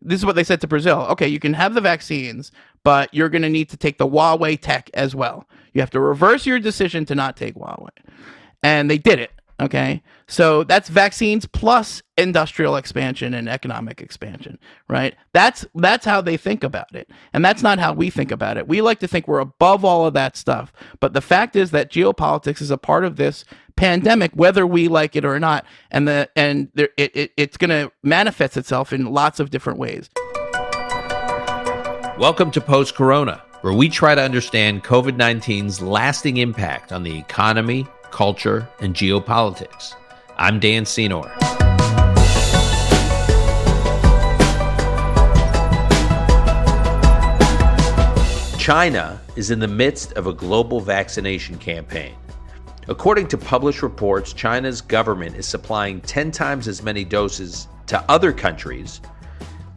this is what they said to Brazil. Okay, you can have the vaccines, but you're going to need to take the Huawei tech as well. You have to reverse your decision to not take Huawei. And they did it. Okay. So that's vaccines plus industrial expansion and economic expansion, right? That's how they think about it. And that's not how we think about it. We like to think we're above all of that stuff. But the fact is that geopolitics is a part of this pandemic, whether we like it or not. And it's going to manifest itself in lots of different ways. Welcome to Post Corona, where we try to understand COVID-19's lasting impact on the economy, culture, and geopolitics. I'm Dan Senor. China is in the midst of a global vaccination campaign. According to published reports, China's government is supplying 10 times as many doses to other countries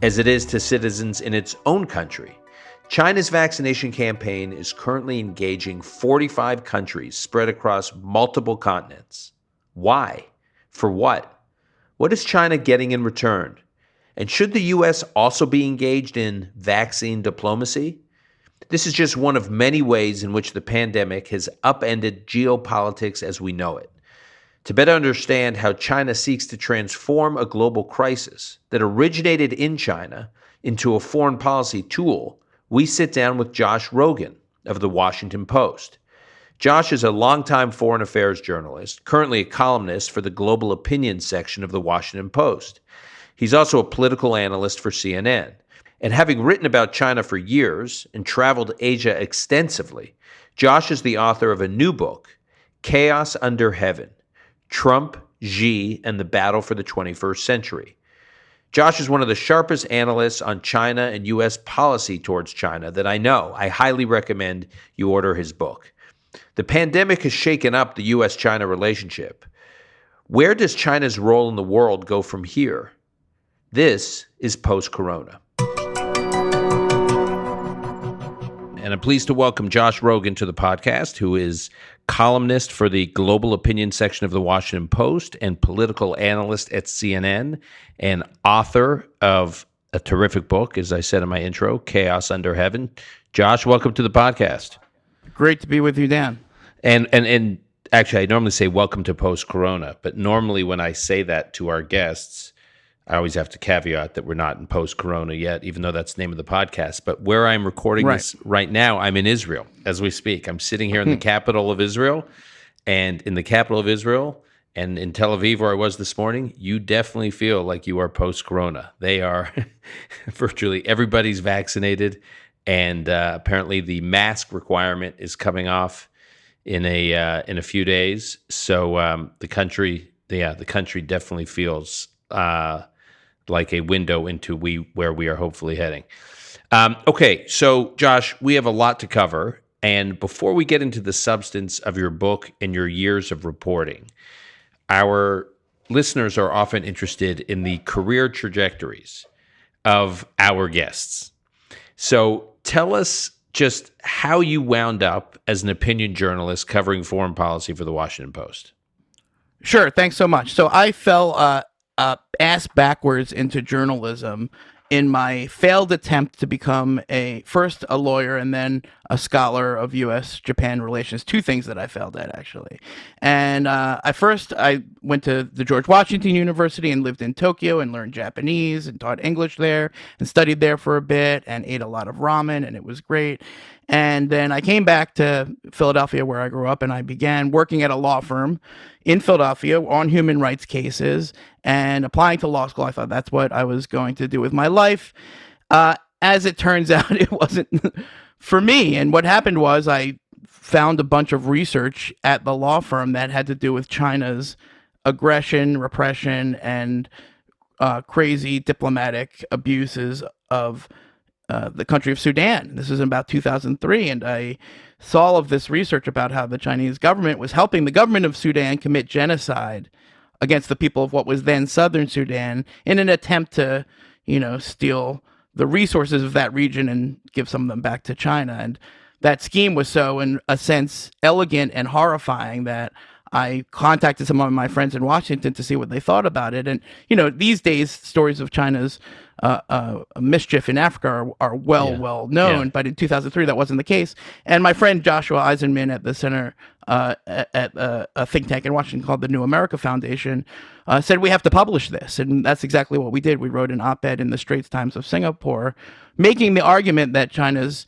as it is to citizens in its own country. China's vaccination campaign is currently engaging 45 countries spread across multiple continents. Why? For what? What is China getting in return? And should the U.S. also be engaged in vaccine diplomacy? This is just one of many ways in which the pandemic has upended geopolitics as we know it. To better understand how China seeks to transform a global crisis that originated in China into a foreign policy tool, we sit down with Josh Rogin of The Washington Post. Josh is a longtime foreign affairs journalist, currently a columnist for the global opinion section of The Washington Post. He's also a political analyst for CNN. And having written about China for years and traveled Asia extensively, Josh is the author of a new book, Chaos Under Heaven: Trump, Xi, and the Battle for the 21st Century. Josh is one of the sharpest analysts on China and U.S. policy towards China that I know. I highly recommend you order his book. The pandemic has shaken up the U.S.-China relationship. Where does China's role in the world go from here? This is Post-Corona. And I'm pleased to welcome Josh Rogin to the podcast, who is columnist for the global opinion section of The Washington Post and political analyst at CNN and author of a terrific book, as I said in my intro, Chaos Under Heaven. Josh, welcome to the podcast. Great to be with you, Dan. And actually, I normally say welcome to Post-Corona, but normally when I say that to our guests, I always have to caveat that we're not in post-corona yet, even though that's the name of the podcast. But where I'm recording this right now, I'm in Israel as we speak. I'm sitting here in the capital of Israel, and in the capital of Israel and in Tel Aviv, where I was this morning, you definitely feel like you are post-corona. They are virtually everybody's vaccinated, and apparently the mask requirement is coming off in a few days. So the country definitely feels like a window into where we are hopefully heading. Okay, so Josh, we have a lot to cover. And before we get into the substance of your book and your years of reporting, our listeners are often interested in the career trajectories of our guests. So tell us just how you wound up as an opinion journalist covering foreign policy for The Washington Post. Sure, thanks so much. So I fell ass backwards into journalism in my failed attempt to become first a lawyer and then a scholar of U.S.-Japan relations. Two things that I failed at, actually. And I went to the George Washington University and lived in Tokyo and learned Japanese and taught English there and studied there for a bit and ate a lot of ramen, and it was great. And then I came back to Philadelphia, where I grew up, and I began working at a law firm in Philadelphia on human rights cases and applying to law school. I thought that's what I was going to do with my life. As it turns out, it wasn't for me. And what happened was I found a bunch of research at the law firm that had to do with China's aggression, repression, and crazy diplomatic abuses of the country of Sudan. This was in about 2003, and I saw all of this research about how the Chinese government was helping the government of Sudan commit genocide against the people of what was then southern Sudan in an attempt to, steal the resources of that region and give some of them back to China. And that scheme was so, in a sense, elegant and horrifying that I contacted some of my friends in Washington to see what they thought about it. And, these days, stories of China's mischief in Africa are well known. But in 2003, that wasn't the case. And my friend Joshua Eisenman at the center at a think tank in Washington called the New America Foundation said we have to publish this. And that's exactly what we did. We wrote an op-ed in the Straits Times of Singapore, making the argument that China's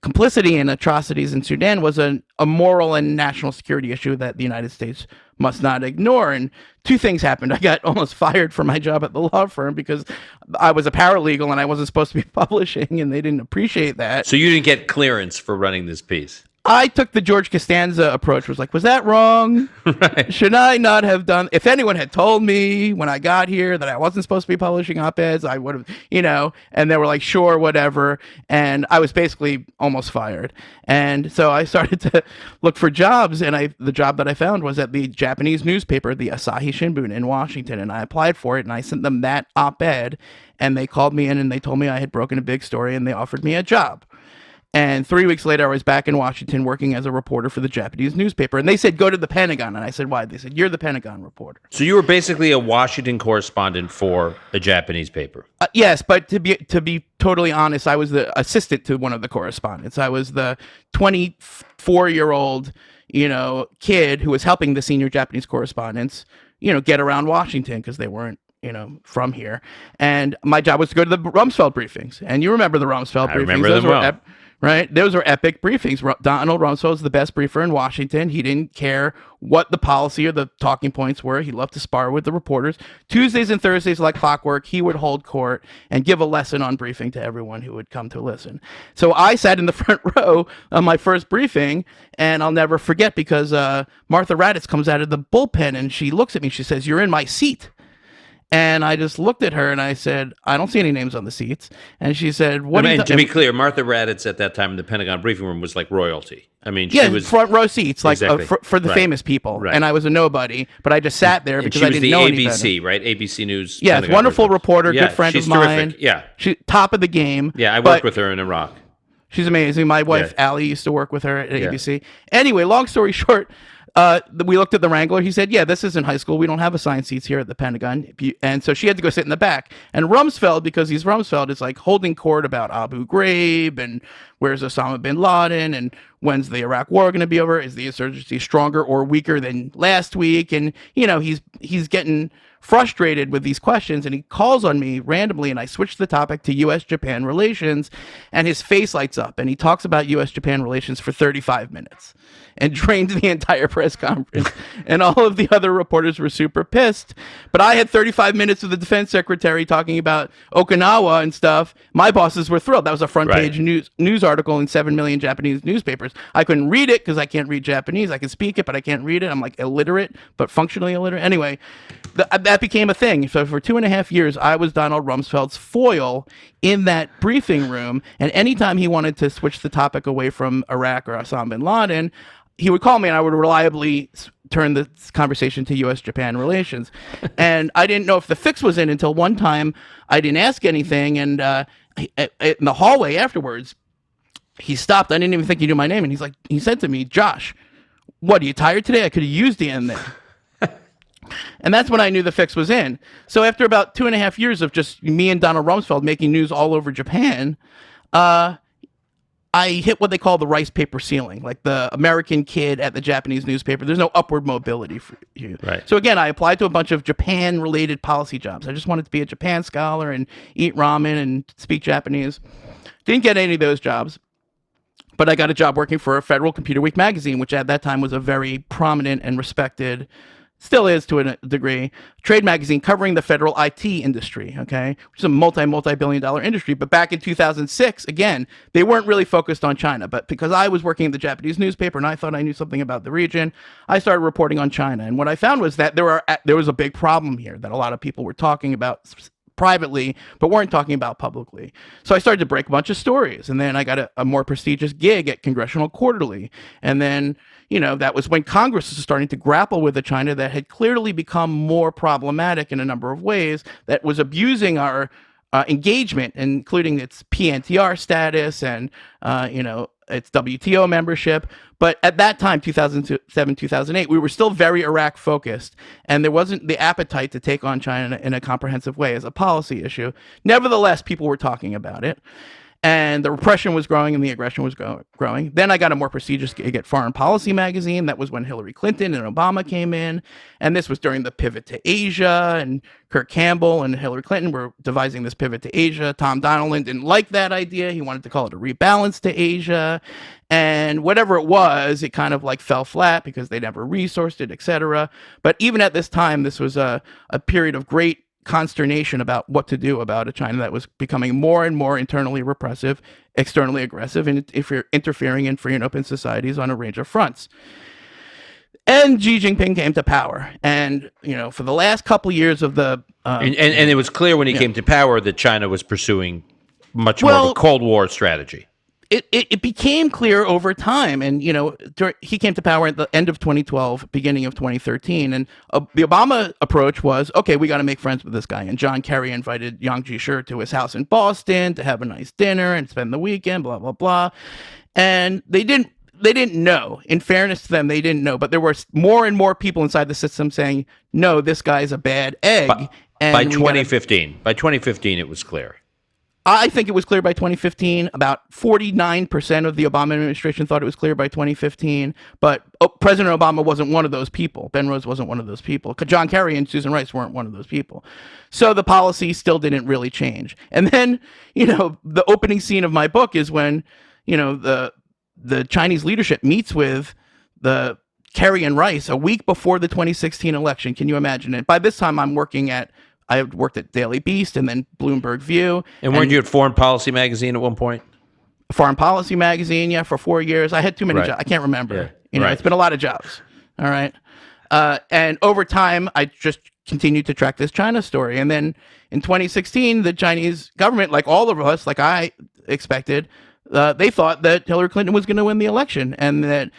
complicity in atrocities in Sudan was a moral and national security issue that the United States must not ignore. And two things happened. I got almost fired from my job at the law firm because I was a paralegal and I wasn't supposed to be publishing, and they didn't appreciate that. So you didn't get clearance for running this piece? I took the George Costanza approach, was like, was that wrong? Right. Should I not have done? If anyone had told me when I got here that I wasn't supposed to be publishing op-eds, I would have, and they were like, sure, whatever. And I was basically almost fired. And so I started to look for jobs, and the job that I found was at the Japanese newspaper, the Asahi Shimbun in Washington. And I applied for it, and I sent them that op-ed, and they called me in and they told me I had broken a big story, and they offered me a job. And 3 weeks later, I was back in Washington working as a reporter for the Japanese newspaper. And they said, go to the Pentagon. And I said, why? They said, you're the Pentagon reporter. So you were basically a Washington correspondent for a Japanese paper. Yes, but to be totally honest, I was the assistant to one of the correspondents. I was the 24-year-old, kid who was helping the senior Japanese correspondents, get around Washington because they weren't, from here. And my job was to go to the Rumsfeld briefings. And you remember the Rumsfeld briefings. I remember them well. Right? Those were epic briefings. Donald Rumsfeld was the best briefer in Washington. He didn't care what the policy or the talking points were. He loved to spar with the reporters. Tuesdays and Thursdays, like clockwork, he would hold court and give a lesson on briefing to everyone who would come to listen. So I sat in the front row on my first briefing, and I'll never forget because Martha Raddatz comes out of the bullpen, and she looks at me. She says, "You're in my seat." And I just looked at her and I said, I don't see any names on the seats. And she said, "What?" To be clear, Martha Raddatz at that time in the Pentagon briefing room was like royalty. I mean, she was front row seats, like exactly. For the famous people. Right. And I was a nobody, but I just sat there because I didn't know anything. ABC, right? ABC News. Yes, Pentagon wonderful reporter, good friend she's of mine. Terrific. Yeah, she top of the game. Yeah, I worked with her in Iraq. She's amazing. My wife Allie used to work with her at ABC. Anyway, long story short. We looked at the Wrangler. He said, "Yeah, this isn't high school. We don't have assigned seats here at the Pentagon." And so she had to go sit in the back. And Rumsfeld, because he's Rumsfeld, is like holding court about Abu Ghraib and where's Osama bin Laden and when's the Iraq war going to be over? Is the insurgency stronger or weaker than last week? And he's getting frustrated with these questions, and he calls on me randomly, and I switch the topic to U.S.-Japan relations, and his face lights up, and he talks about U.S.-Japan relations for 35 minutes and drained the entire press conference, and all of the other reporters were super pissed. But I had 35 minutes with the defense secretary talking about Okinawa and stuff. My bosses were thrilled. That was a front-page news article in 7 million Japanese newspapers. I couldn't read it because I can't read Japanese. I can speak it, but I can't read it. I'm like illiterate, but functionally illiterate. Anyway, that became a thing. So for 2.5 years, I was Donald Rumsfeld's foil in that briefing room. And anytime he wanted to switch the topic away from Iraq or Osama bin Laden, he would call me and I would reliably turn the conversation to U.S.-Japan relations. And I didn't know if the fix was in until one time I didn't ask anything. And in the hallway afterwards, he stopped. I didn't even think he knew my name. And he said to me, "Josh, what, are you tired today? I could have used you in there." And that's when I knew the fix was in. So after about 2.5 years of just me and Donald Rumsfeld making news all over Japan, I hit what they call the rice paper ceiling, like the American kid at the Japanese newspaper. There's no upward mobility for you. Right. So again, I applied to a bunch of Japan-related policy jobs. I just wanted to be a Japan scholar and eat ramen and speak Japanese. Didn't get any of those jobs. But I got a job working for a Federal Computer Week magazine, which at that time was a very prominent and respected, still is to a degree, trade magazine covering the federal IT industry, okay, which is a multi-billion dollar industry. But back in 2006, again, they weren't really focused on China. But because I was working in the Japanese newspaper and I thought I knew something about the region, I started reporting on China. And what I found was that there was a big problem here that a lot of people were talking about privately, but weren't talking about publicly. So I started to break a bunch of stories. And then I got a more prestigious gig at Congressional Quarterly. And then, that was when Congress was starting to grapple with a China that had clearly become more problematic in a number of ways, that was abusing our engagement, including its PNTR status and, its WTO membership. But at that time, 2007, 2008, we were still very Iraq focused, and there wasn't the appetite to take on China in a comprehensive way as a policy issue. Nevertheless, people were talking about it. And the repression was growing and the aggression was growing. Then I got a more prestigious gig at Foreign Policy magazine. That was when Hillary Clinton and Obama came in. And this was during the pivot to Asia. And Kurt Campbell and Hillary Clinton were devising this pivot to Asia. Tom Donilon didn't like that idea. He wanted to call it a rebalance to Asia. And whatever it was, it kind of like fell flat because they never resourced it, etc. But even at this time, this was a period of great consternation about what to do about a China that was becoming more and more internally repressive, externally aggressive, and if you're interfering in free and open societies on a range of fronts. And Xi Jinping came to power, and for the last couple of years of the and it was clear when he came to power that China was pursuing much more of a Cold War strategy. It became clear over time, and he came to power at the end of 2012, beginning of 2013, and the Obama approach was, okay, we got to make friends with this guy. And John Kerry invited Yang Jiechi to his house in Boston to have a nice dinner and spend the weekend, blah blah blah. And they didn't know. In fairness to them, they didn't know, but there were more and more people inside the system saying, no, this guy's a bad egg. By 2015, it was clear. I think it was clear by 2015. About 49% of the Obama administration thought it was clear by 2015. But President Obama wasn't one of those people. Ben Rhodes wasn't one of those people. John Kerry and Susan Rice weren't one of those people. So the policy still didn't really change. And then, the opening scene of my book is when, the Chinese leadership meets with the Kerry and Rice a week before the 2016 election. Can you imagine it? By this time, I worked at Daily Beast and then Bloomberg View. And weren't you at Foreign Policy magazine at one point? Foreign Policy magazine, yeah, for 4 years. I had too many jobs. I can't remember. Yeah. It's been a lot of jobs. All right. And over time, I just continued to track this China story. And then in 2016, the Chinese government, like all of us, like I expected, they thought that Hillary Clinton was going to win the election and that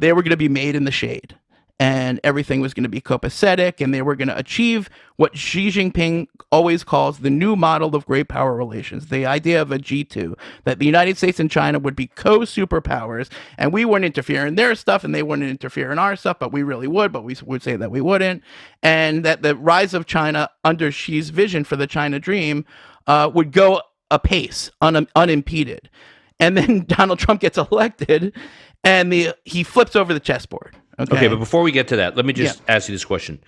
they were going to be made in the shade. And everything was going to be copacetic, and they were going to achieve what Xi Jinping always calls the new model of great power relations, the idea of a G2, that the United States and China would be co-superpowers, and we wouldn't interfere in their stuff, and they wouldn't interfere in our stuff, but we really would, but we would say that we wouldn't, and that the rise of China under Xi's vision for the China dream would go apace, unimpeded. And then Donald Trump gets elected, and he flips over the chessboard. Okay, but before we get to that, let me just ask you this question.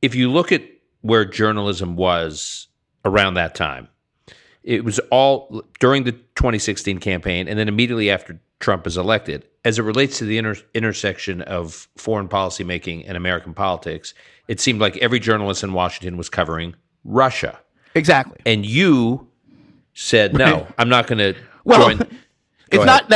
If you look at where journalism was around that time, it was all during the 2016 campaign and then immediately after Trump is elected. As it relates to the intersection of foreign policy making and American politics, it seemed like every journalist in Washington was covering Russia. Exactly. And you said, no, I'm not going to join. It's not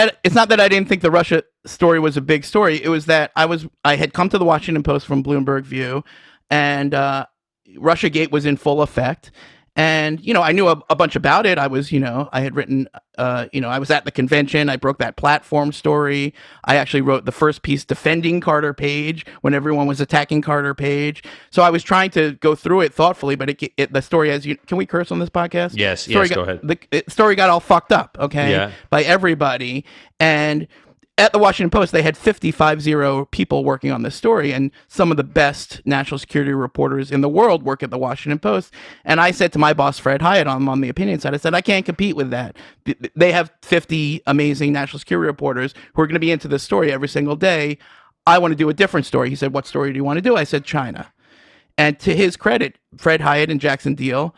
that I didn't think the Russia story was a big story. It was that I had come to the Washington Post from Bloomberg View, and Russiagate was in full effect. And, I knew a bunch about it. I was, I had written, I was at the convention. I broke that platform story. I actually wrote the first piece defending Carter Page when everyone was attacking Carter Page. So I was trying to go through it thoughtfully, but the story, can we curse on this podcast? Yes, go ahead. The story got all fucked up, okay, by everybody. And at the Washington Post, they had 50 people working on this story, and some of the best national security reporters in the world work at the Washington Post. And I said to my boss, Fred Hyatt, I'm on the opinion side, I said, I can't compete with that. They have 50 amazing national security reporters who are going to be into this story every single day. I want to do a different story. He said, what story do you want to do? I said, China. And to his credit, Fred Hyatt and Jackson Deal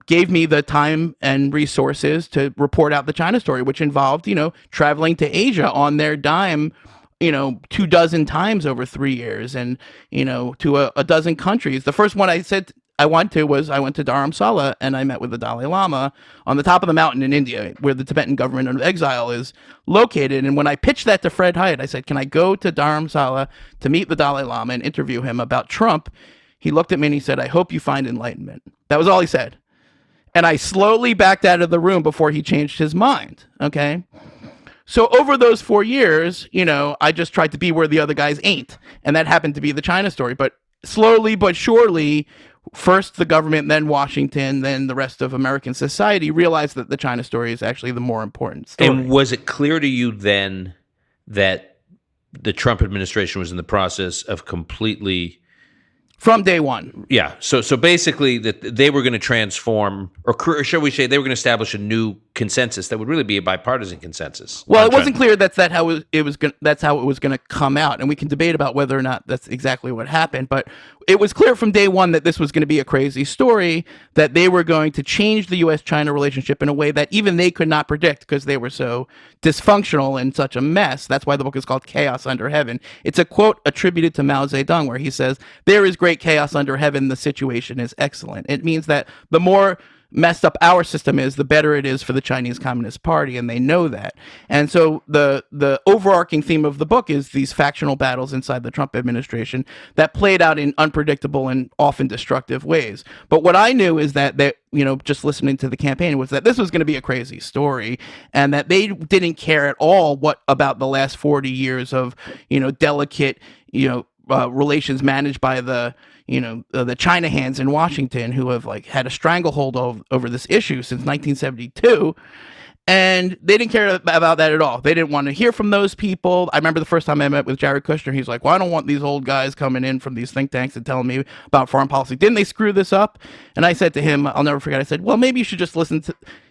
gave me the time and resources to report out the China story, which involved, traveling to Asia on their dime, 24 times over 3 years and, to a dozen countries. The first one I said I went to Dharamsala, and I met with the Dalai Lama on the top of the mountain in India, where the Tibetan government of exile is located. And when I pitched that to Fred Hyatt, I said, can I go to Dharamsala to meet the Dalai Lama and interview him about Trump? He looked at me and he said, I hope you find enlightenment. That was all he said. And I slowly backed out of the room before he changed his mind, okay? So over those 4 years, I just tried to be where the other guys ain't. And that happened to be the China story. But slowly but surely, first the government, then Washington, then the rest of American society realized that the China story is actually the more important story. And was it clear to you then that the Trump administration was in the process of completely... From day one. Yeah. So basically that they were going to transform, or shall we say, they were going to establish a new consensus that would really be a bipartisan consensus. Well, it wasn't clear that's how it was going to come out, and we can debate about whether or not that's exactly what happened. But it was clear from day one that this was going to be a crazy story, that they were going to change the U.S.-China relationship in a way that even they could not predict because they were so dysfunctional and such a mess. That's why the book is called Chaos Under Heaven. It's a quote attributed to Mao Zedong where he says, "There is great chaos under heaven. The situation is excellent." It means that the more messed up our system is, the better it is for the Chinese Communist Party, and they know that. And so the overarching theme of the book is these factional battles inside the Trump administration that played out in unpredictable and often destructive ways. But what I knew is that just listening to the campaign, was that this was going to be a crazy story, and that they didn't care at all about the last 40 years of delicate relations managed by the China hands in Washington, who have had a stranglehold over this issue since 1972. And they didn't care about that at all. They didn't want to hear from those people. I remember the first time I met with Jared Kushner, he's like, "Well, I don't want these old guys coming in from these think tanks and telling me about foreign policy. Didn't they screw this up?" And I said to him, I'll never forget, I said, "Well, maybe you should just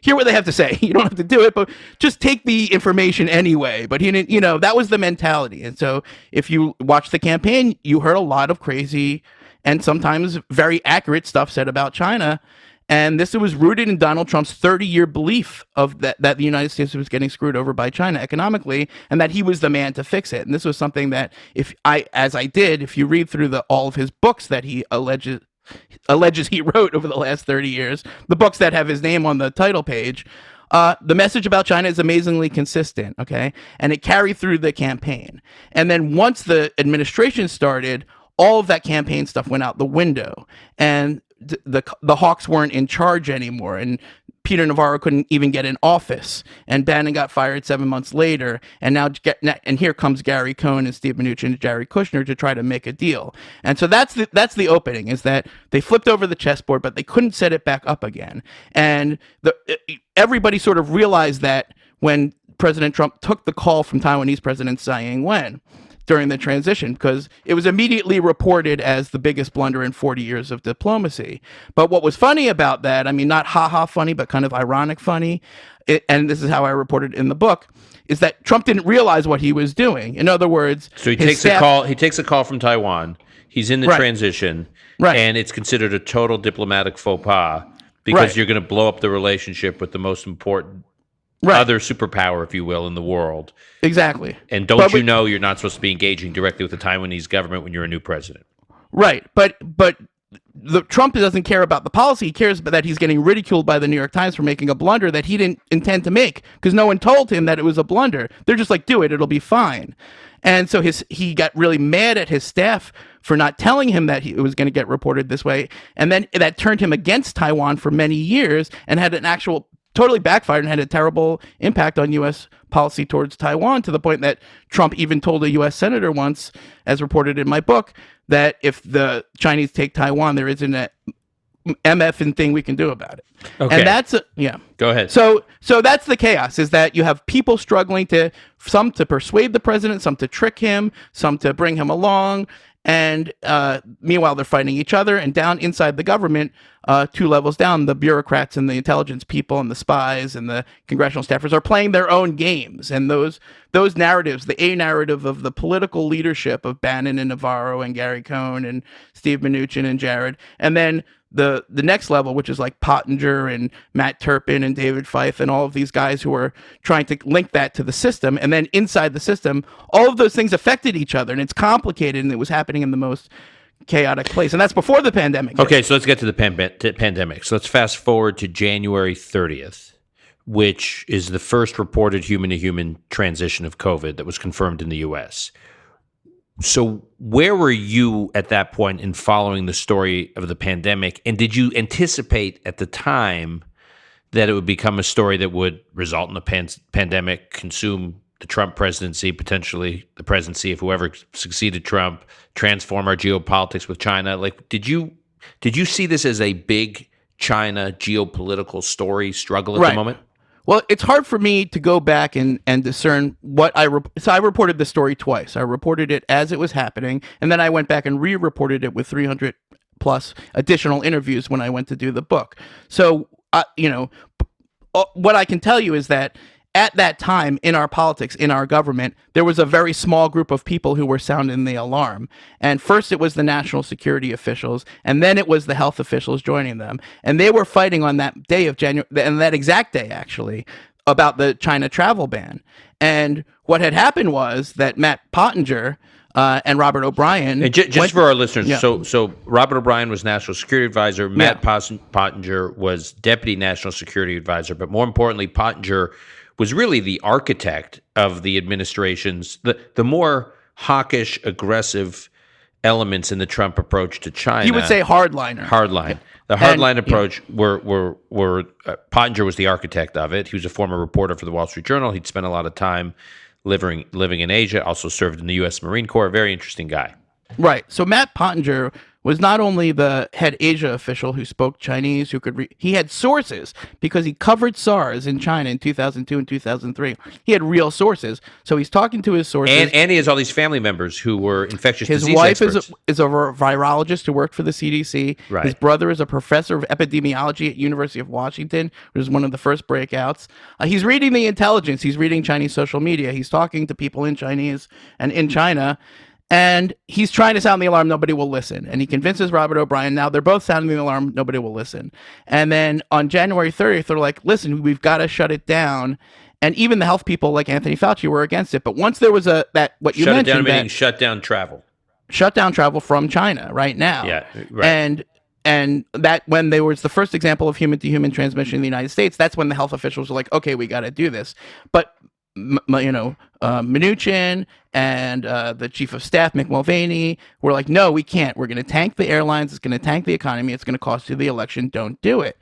hear what they have to say. You don't have to do it, but just take the information anyway." But he didn't, that was the mentality. And so if you watch the campaign, you heard a lot of crazy and sometimes very accurate stuff said about China. And this was rooted in Donald Trump's 30-year belief of that the United States was getting screwed over by China economically, and that he was the man to fix it. And this was something that if you read through all of his books that he alleges he wrote over the last 30 years, the books that have his name on the title page, the message about China is amazingly consistent, okay? And it carried through the campaign. And then once the administration started, all of that campaign stuff went out the window, and the Hawks weren't in charge anymore, and Peter Navarro couldn't even get in office, and Bannon got fired 7 months later, and here comes Gary Cohn and Steve Mnuchin and Jared Kushner to try to make a deal. And so that's the opening, is that they flipped over the chessboard, but they couldn't set it back up again. And everybody sort of realized that when President Trump took the call from Taiwanese President Tsai Ing-wen during the transition, because it was immediately reported as the biggest blunder in 40 years of diplomacy. But what was funny about that, I mean, not ha-ha funny, but kind of ironic funny, and this is how I reported in the book, is that Trump didn't realize what he was doing. In other words, so he takes a call from Taiwan, he's in the transition, and it's considered a total diplomatic faux pas, because you're going to blow up the relationship with the most important other superpower, if you will, in the world. Exactly. And you're not supposed to be engaging directly with the Taiwanese government when you're a new president. Right. But Trump doesn't care about the policy. He cares about that he's getting ridiculed by the New York Times for making a blunder that he didn't intend to make, because no one told him that it was a blunder. They're just like, do it, it'll be fine. And so he got really mad at his staff for not telling him that it was going to get reported this way. And then that turned him against Taiwan for many years, and had an actual totally backfired and had a terrible impact on U.S. policy towards Taiwan, to the point that Trump even told a U.S. senator once, as reported in my book, that if the Chinese take Taiwan, there isn't a MF thing we can do about it. Okay. And that's Go ahead. So that's the chaos, is that you have people struggling some to persuade the president, some to trick him, some to bring him along. And meanwhile, they're fighting each other. And down inside the government, 2 levels down, the bureaucrats and the intelligence people and the spies and the congressional staffers are playing their own games. And those narratives, the A narrative of the political leadership of Bannon and Navarro and Gary Cohn and Steve Mnuchin and Jared, and then the next level, which is like Pottinger and Matt Turpin and David Fife and all of these guys who are trying to link that to the system. And then inside the system, all of those things affected each other, and it's complicated, and it was happening in the most chaotic place. And that's before the pandemic. Okay, so let's get to the pandemic. So let's fast forward to January 30th, which is the first reported human-to-human transition of COVID that was confirmed in the U.S. So where were you at that point in following the story of the pandemic? And did you anticipate at the time that it would become a story that would result in a pandemic, consume the Trump presidency, potentially the presidency of whoever succeeded Trump, transform our geopolitics with China? Like, did you Did you see this as a big China geopolitical struggle at Right. the moment? Well, it's hard for me to go back and discern what so I reported the story twice. I reported it as it was happening, and then I went back and re-reported it with 300 plus additional interviews when I went to do the book. So, what I can tell you is that at that time in our politics, in our government, there was a very small group of people who were sounding the alarm. And first it was the national security officials, and then it was the health officials joining them. And they were fighting on that day of January, and that exact day, actually, about the China travel ban. And what had happened was that Matt Pottinger and Robert O'Brien. And just for our listeners, Yeah. so Robert O'Brien was National Security Advisor. Matt Pottinger was Deputy National Security Advisor. But more importantly, Pottinger was really the architect of the administration's, the more hawkish, aggressive elements in the Trump approach to China. You would say hardliner. Hardline. The hardline approach were Pottinger was the architect of it. He was a former reporter for the Wall Street Journal. He'd spent a lot of time living in Asia, also served in the U.S. Marine Corps. Very interesting guy. Right. So Matt Pottinger was not only the head Asia official who spoke Chinese, who could he had sources because he covered SARS in China in 2002 and 2003. He had real sources. So he's talking to his sources. And he has all these family members who were infectious disease experts. His wife experts. is a virologist who worked for the CDC. Right. His brother is a professor of epidemiology at University of Washington, which was one of the first breakouts. He's reading the intelligence. He's reading Chinese social media. He's talking to people in Chinese and in China. And he's trying to sound the alarm. Nobody will listen. And he convinces Robert O'Brien. Now they're both sounding the alarm. Nobody will listen. And then on January 30th, they're like, listen, we've got to shut it down. And even the health people like Anthony Fauci were against it. But once there was what you mentioned, shut it down, meaning shut down travel. Shut down travel from China right now. Yeah, right. And that when there was the first example of human-to-human transmission in the United States, that's when the health officials were like, okay, we got to do this. But Mnuchin and the chief of staff, Mick Mulvaney, were like, no, we can't. We're going to tank the airlines. It's going to tank the economy. It's going to cost you the election. Don't do it.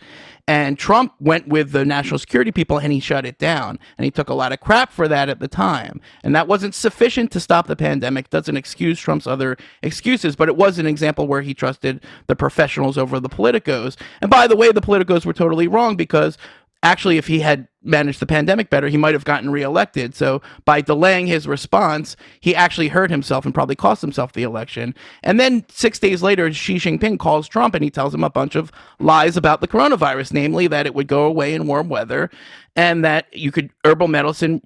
And Trump went with the national security people and he shut it down. And he took a lot of crap for that at the time. And that wasn't sufficient to stop the pandemic. Doesn't excuse Trump's other excuses, but it was an example where he trusted the professionals over the politicos. And by the way, the politicos were totally wrong because actually, if he had managed the pandemic better, he might have gotten reelected. So by delaying his response, he actually hurt himself and probably cost himself the election. And then 6 days later, Xi Jinping calls Trump and he tells him a bunch of lies about the coronavirus, namely that it would go away in warm weather and that herbal medicine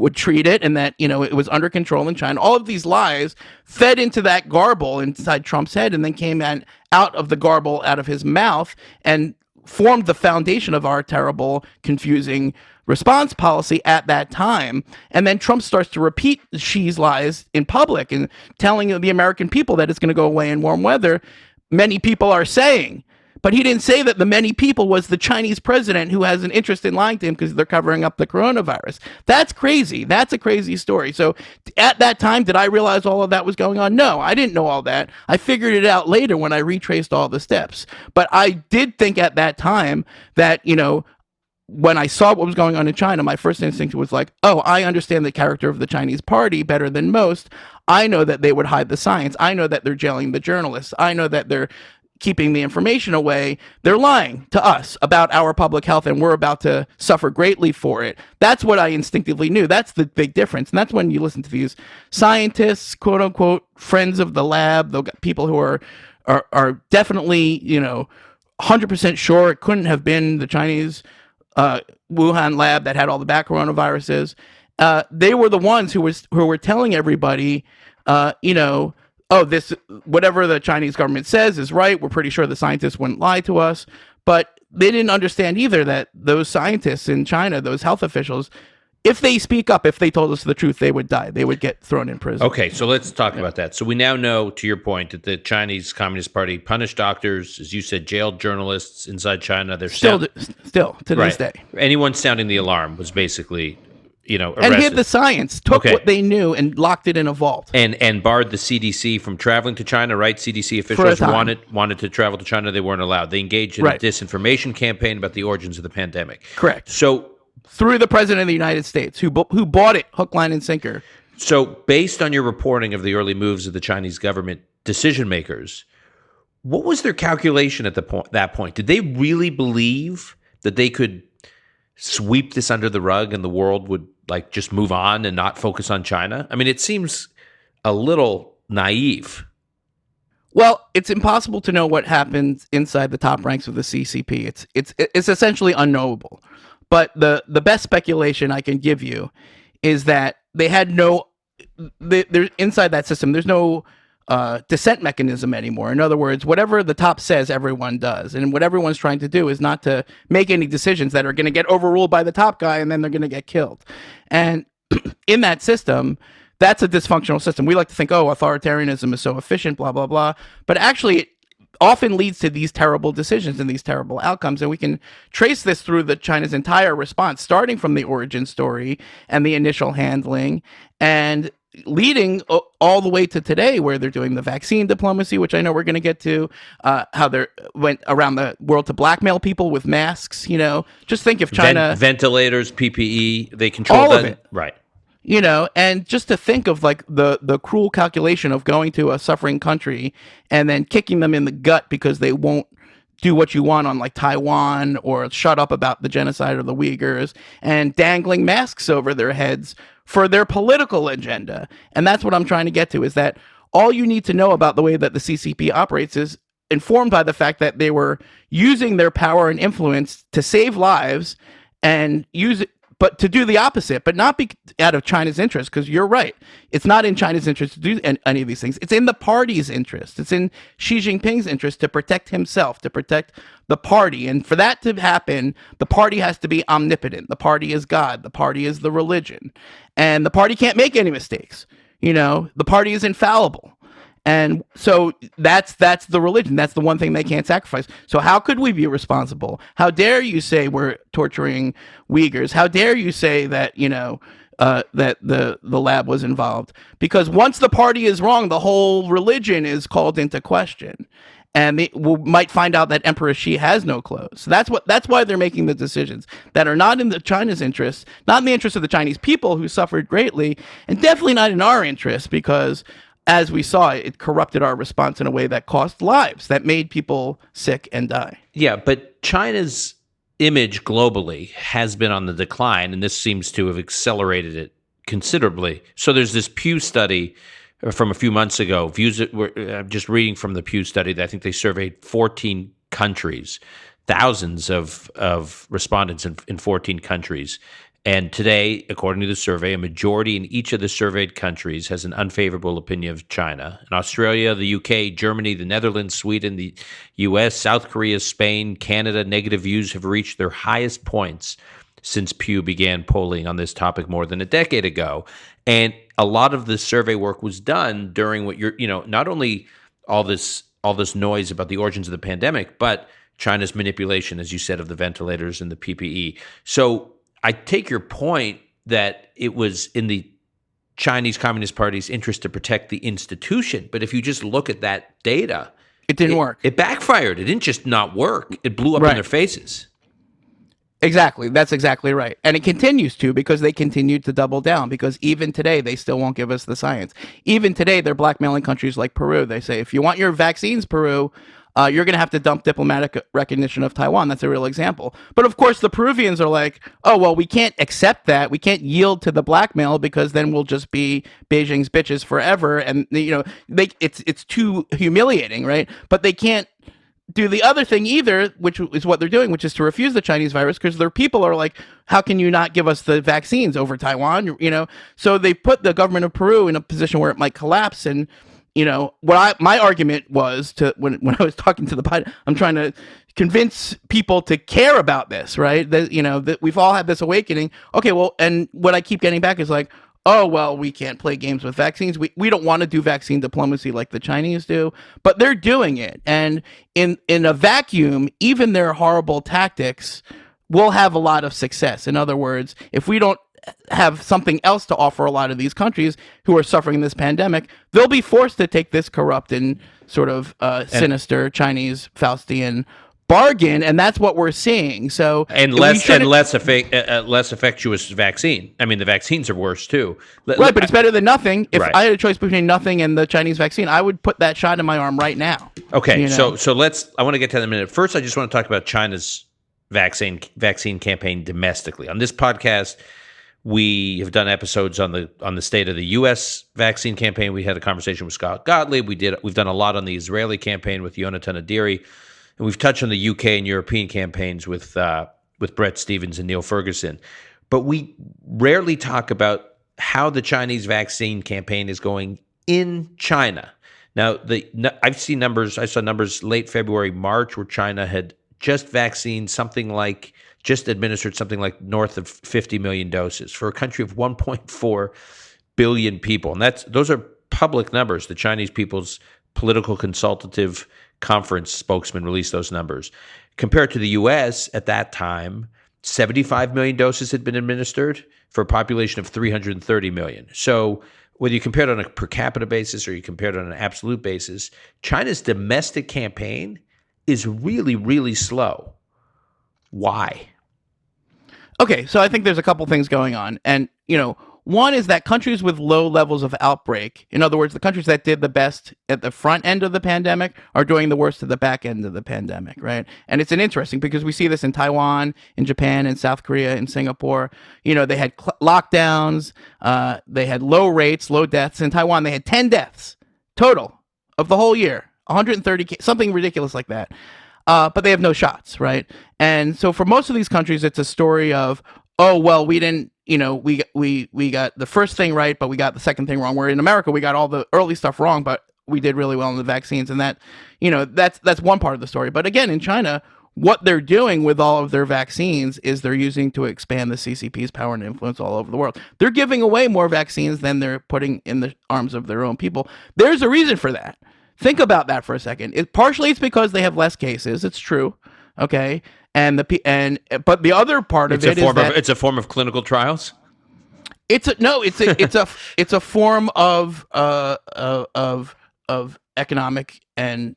would treat it and that, it was under control in China. All of these lies fed into that garble inside Trump's head and then came out of the garble out of his mouth and formed the foundation of our terrible, confusing response policy at that time. And then Trump starts to repeat Xi's lies in public and telling the American people that it's going to go away in warm weather. Many people are saying, but he didn't say that the many people was the Chinese president who has an interest in lying to him because they're covering up the coronavirus. That's crazy. That's a crazy story. So at that time, did I realize all of that was going on? No, I didn't know all that. I figured it out later when I retraced all the steps. But I did think at that time that, when I saw what was going on in China, my first instinct was like, oh, I understand the character of the Chinese party better than most. I know that they would hide the science. I know that they're jailing the journalists. I know that they're keeping the information away. They're lying to us about our public health, and we're about to suffer greatly for it. That's what I instinctively knew. That's the big difference. And that's when you listen to these scientists, quote unquote, friends of the lab, the people who are definitely, 100% sure it couldn't have been the Chinese Wuhan lab that had all the back coronaviruses. They were the ones who were telling everybody, oh, this, whatever the Chinese government says is right. We're pretty sure the scientists wouldn't lie to us. But they didn't understand either that those scientists in China, those health officials, if they speak up, if they told us the truth, they would die. They would get thrown in prison. Okay, so let's talk about that. So we now know, to your point, that the Chinese Communist Party punished doctors, as you said, jailed journalists inside China. They're still to this day. Anyone sounding the alarm was basically, arrested. And hid the science, took what they knew and locked it in a vault. And barred the CDC from traveling to China, right? CDC officials wanted to travel to China. They weren't allowed. They engaged in a disinformation campaign about the origins of the pandemic. Correct. So through the president of the United States, who bought it hook, line, and sinker. So based on your reporting of the early moves of the Chinese government decision makers, What was their calculation at that point? Did they really believe that they could sweep this under the rug and the world would like just move on and not focus on China? I mean, it seems a little naive. Well, it's impossible to know what happens inside the top ranks of the CCP. It's essentially unknowable. But the best speculation I can give you is that they had no they're inside that system. There's no dissent mechanism anymore. In other words, whatever the top says, everyone does, and what everyone's trying to do is not to make any decisions that are going to get overruled by the top guy, and then they're going to get killed. And in that system, that's a dysfunctional system. We like to think, oh, authoritarianism is so efficient, blah, blah, blah. But actually, it often leads to these terrible decisions and these terrible outcomes. And we can trace this through China's entire response, starting from the origin story and the initial handling, and leading all the way to today, where they're doing the vaccine diplomacy, which I know we're going to get to, how they went around the world to blackmail people with masks. Just think if China... Ventilators, PPE, they control all of it. Right. And just to think of like the cruel calculation of going to a suffering country and then kicking them in the gut because they won't do what you want on like Taiwan, or shut up about the genocide of the Uyghurs, and dangling masks over their heads for their political agenda. And that's what I'm trying to get to, is that all you need to know about the way that the CCP operates is informed by the fact that they were using their power and influence to save lives and use it, but to do the opposite, but not be out of China's interest, because you're right. It's not in China's interest to do any of these things. It's in the party's interest. It's in Xi Jinping's interest to protect himself, to protect the party. And for that to happen, the party has to be omnipotent. The party is God. The party is the religion. And the party can't make any mistakes. The party is infallible. And so that's the religion. That's the one thing they can't sacrifice. So how could we be responsible? How dare you say we're torturing Uyghurs? How dare you say that, that the lab was involved? Because once the party is wrong, the whole religion is called into question. And we might find out that Emperor Xi has no clothes. So that's why they're making the decisions that are not in China's interest, not in the interest of the Chinese people, who suffered greatly, and definitely not in our interest, because as we saw, it corrupted our response in a way that cost lives, that made people sick and die. Yeah, but China's image globally has been on the decline, and this seems to have accelerated it considerably. So there's this Pew study from a few months ago. I'm just reading from the Pew study that I think they surveyed 14 countries, thousands of respondents in 14 countries. And today, according to the survey, a majority in each of the surveyed countries has an unfavorable opinion of China. In Australia, the UK, Germany, the Netherlands, Sweden, the US, South Korea, Spain, Canada, negative views have reached their highest points since Pew began polling on this topic more than a decade ago. And a lot of the survey work was done during what not only all this noise about the origins of the pandemic, but China's manipulation, as you said, of the ventilators and the PPE. So I take your point that it was in the Chinese Communist Party's interest to protect the institution. But if you just look at that data, it didn't work. It backfired. It didn't just not work. It blew up in their faces. Exactly. That's exactly right. And it continues to, because they continued to double down, because even today, they still won't give us the science. Even today, they're blackmailing countries like Peru. They say, if you want your vaccines, Peru, you're going to have to dump diplomatic recognition of Taiwan. That's a real example. But of course, the Peruvians are like, oh, well, we can't accept that. We can't yield to the blackmail, because then we'll just be Beijing's bitches forever. And, it's too humiliating, right? But they can't do the other thing either, which is what they're doing, which is to refuse the Chinese virus, because their people are like, how can you not give us the vaccines over Taiwan? So they put the government of Peru in a position where it might collapse. And my argument was when I was talking to the pilot, I'm trying to convince people to care about this, right? That we've all had this awakening. Okay, well, and what I keep getting back is like, oh, well, we can't play games with vaccines. We don't want to do vaccine diplomacy like the Chinese do, but they're doing it. And in a vacuum, even their horrible tactics will have a lot of success. In other words, if we don't have something else to offer a lot of these countries who are suffering this pandemic, they'll be forced to take this corrupt and sort of sinister Chinese Faustian bargain, and that's what we're seeing. So and less effectuous vaccine. I mean, the vaccines are worse too. Right, but it's better than nothing. If Right. I had a choice between nothing and the Chinese vaccine, I would put that shot in my arm right now. Okay, You know? so let's. I want to get to that in a minute. First, I just want to talk about China's vaccine campaign domestically. On this podcast, we have done episodes on the state of the U.S. vaccine campaign. We had a conversation with Scott Gottlieb. We've done a lot on the Israeli campaign with Yonatan Adiri, and we've touched on the UK and European campaigns with Brett Stevens and Neil Ferguson. But we rarely talk about how the Chinese vaccine campaign is going in China. Now, I've seen numbers. I saw numbers late February, March, where China had just administered something like north of 50 million doses for a country of 1.4 billion people. And those are public numbers. The Chinese People's Political Consultative Conference spokesman released those numbers. Compared to the U.S. at that time, 75 million doses had been administered for a population of 330 million. So whether you compare it on a per capita basis or you compare it on an absolute basis, China's domestic campaign is really, really slow. Why? Okay, so I think there's a couple things going on. And, one is that countries with low levels of outbreak, in other words, the countries that did the best at the front end of the pandemic are doing the worst at the back end of the pandemic, right? And it's interesting because we see this in Taiwan, in Japan, in South Korea, in Singapore. They had lockdowns, they had low rates, low deaths. In Taiwan, they had 10 deaths total of the whole year, 130, something ridiculous like that. But they have no shots, right? And so for most of these countries, it's a story of, oh, well, we didn't, we got the first thing right, but we got the second thing wrong. Where in America, we got all the early stuff wrong, but we did really well in the vaccines. And that, that's one part of the story. But again, in China, what they're doing with all of their vaccines is they're using to expand the CCP's power and influence all over the world. They're giving away more vaccines than they're putting in the arms of their own people. There's a reason for that. Think about that for a second. Partially it's because they have less cases. It's true. Okay. But the other part of it is that it's a form of clinical trials. It's a form of economic and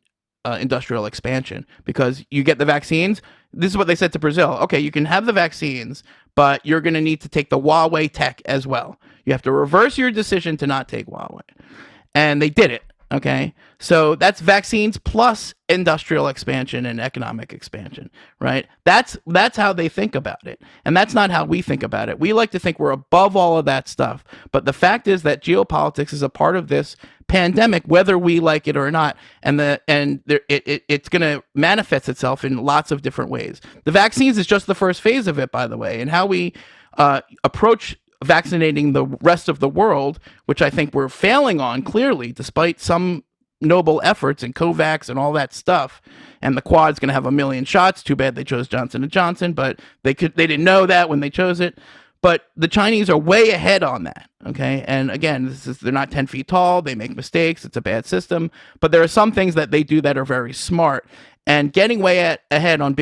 industrial expansion, because you get the vaccines. This is what they said to Brazil. Okay, you can have the vaccines, but you're going to need to take the Huawei tech as well. You have to reverse your decision to not take Huawei, and they did it. Okay, so that's vaccines plus industrial expansion and economic expansion, right? That's how they think about it, and that's not how we think about it. We like to think we're above all of that stuff, but the fact is that geopolitics is a part of this pandemic, whether we like it or not, and it's going to manifest itself in lots of different ways. The vaccines is just the first phase of it, by the way, and how we approach vaccinating the rest of the world, which I think we're failing on clearly, despite some noble efforts and COVAX and all that stuff. And the Quad's going to have 1 million shots. Too bad they chose Johnson & Johnson, but they didn't know that when they chose it. But the Chinese are way ahead on that. Okay, and again, they're not 10 feet tall. They make mistakes. It's a bad system. But there are some things that they do that are very smart. And getting way ahead on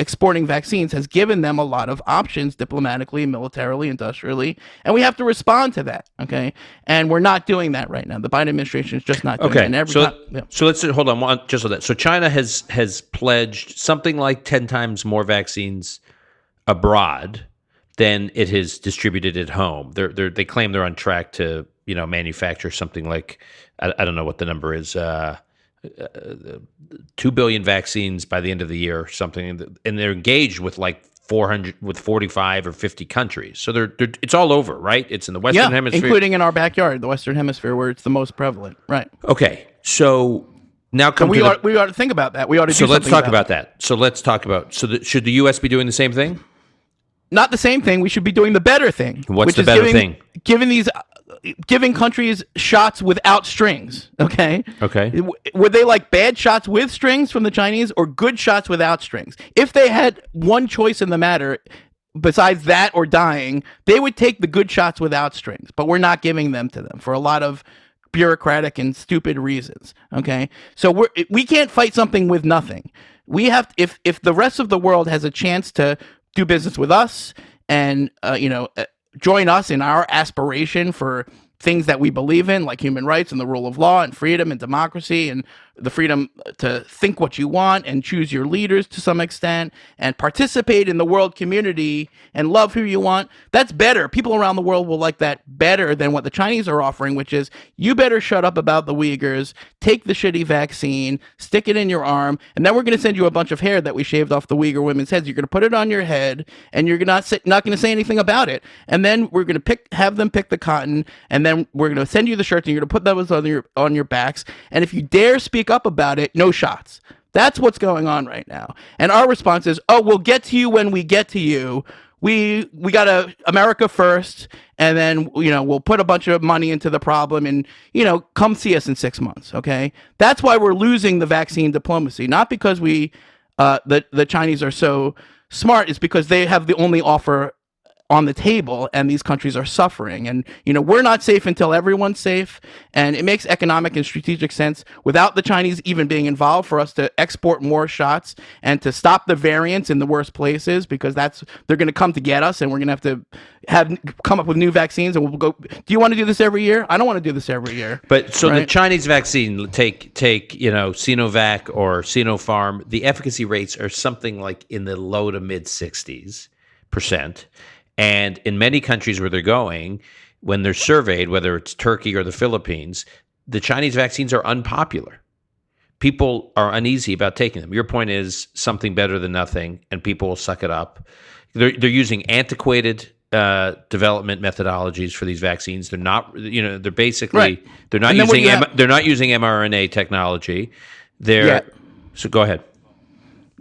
exporting vaccines has given them a lot of options diplomatically, militarily, industrially, and we have to respond to that, okay? And we're not doing that right now. The Biden administration is just not doing it. And so let's hold on just on that. So China has pledged something like 10 times more vaccines abroad than it has distributed at home. They claim they're on track to manufacture something like, I don't know what the number is, 2 billion vaccines by the end of the year or something, and they're engaged with like 45 or 50 countries. So it's all over, right? It's in the Western Hemisphere, including in our backyard, the Western Hemisphere, where it's the most prevalent, right? Okay, so now we ought to think about that. We ought to do something. So let's talk about that. So let's talk about. Should the U.S. be doing the same thing? Not the same thing. We should be doing the better thing. What's the better thing? Giving countries shots without strings, okay? Okay. Were they like bad shots with strings from the Chinese or good shots without strings? If they had one choice in the matter, besides that or dying, they would take the good shots without strings, but we're not giving them to them for a lot of bureaucratic and stupid reasons, okay? So we can't fight something with nothing. We have, if the rest of the world has a chance to do business with us and, join us in our aspiration for things that we believe in, like human rights and the rule of law and freedom and democracy and the freedom to think what you want and choose your leaders to some extent and participate in the world community and love who you want. That's better. People around the world will like that better than what the Chinese are offering, which is you better shut up about the Uyghurs, take the shitty vaccine, stick it in your arm, and then we're going to send you a bunch of hair that we shaved off the Uyghur women's heads. You're going to put it on your head, and you're not going to say anything about it. And then we're going to have them pick the cotton, and then we're going to send you the shirts, and you're going to put those on your backs. And if you dare speak up about it, no shots. That's what's going on right now. And our response is, oh, we'll get to you when we get to you. We got to America first, and then, we'll put a bunch of money into the problem and, come see us in 6 months, okay? That's why we're losing the vaccine diplomacy, not because the Chinese are so smart. It's because they have the only offer on the table, and these countries are suffering. And, we're not safe until everyone's safe. And it makes economic and strategic sense without the Chinese even being involved for us to export more shots and to stop the variants in the worst places, because they're going to come to get us, and we're going to have to come up with new vaccines. And we'll go, do you want to do this every year? I don't want to do this every year. But so right? The Chinese vaccine, take Sinovac or Sinopharm, the efficacy rates are something like in the low to mid 60%. And in many countries where they're going, when they're surveyed, whether it's Turkey or the Philippines, the Chinese vaccines are unpopular. People are uneasy about taking them. Your point is something better than nothing, and people will suck it up. They're using antiquated development methodologies for these vaccines. They're not, they're basically right. They're not using mRNA technology. So go ahead.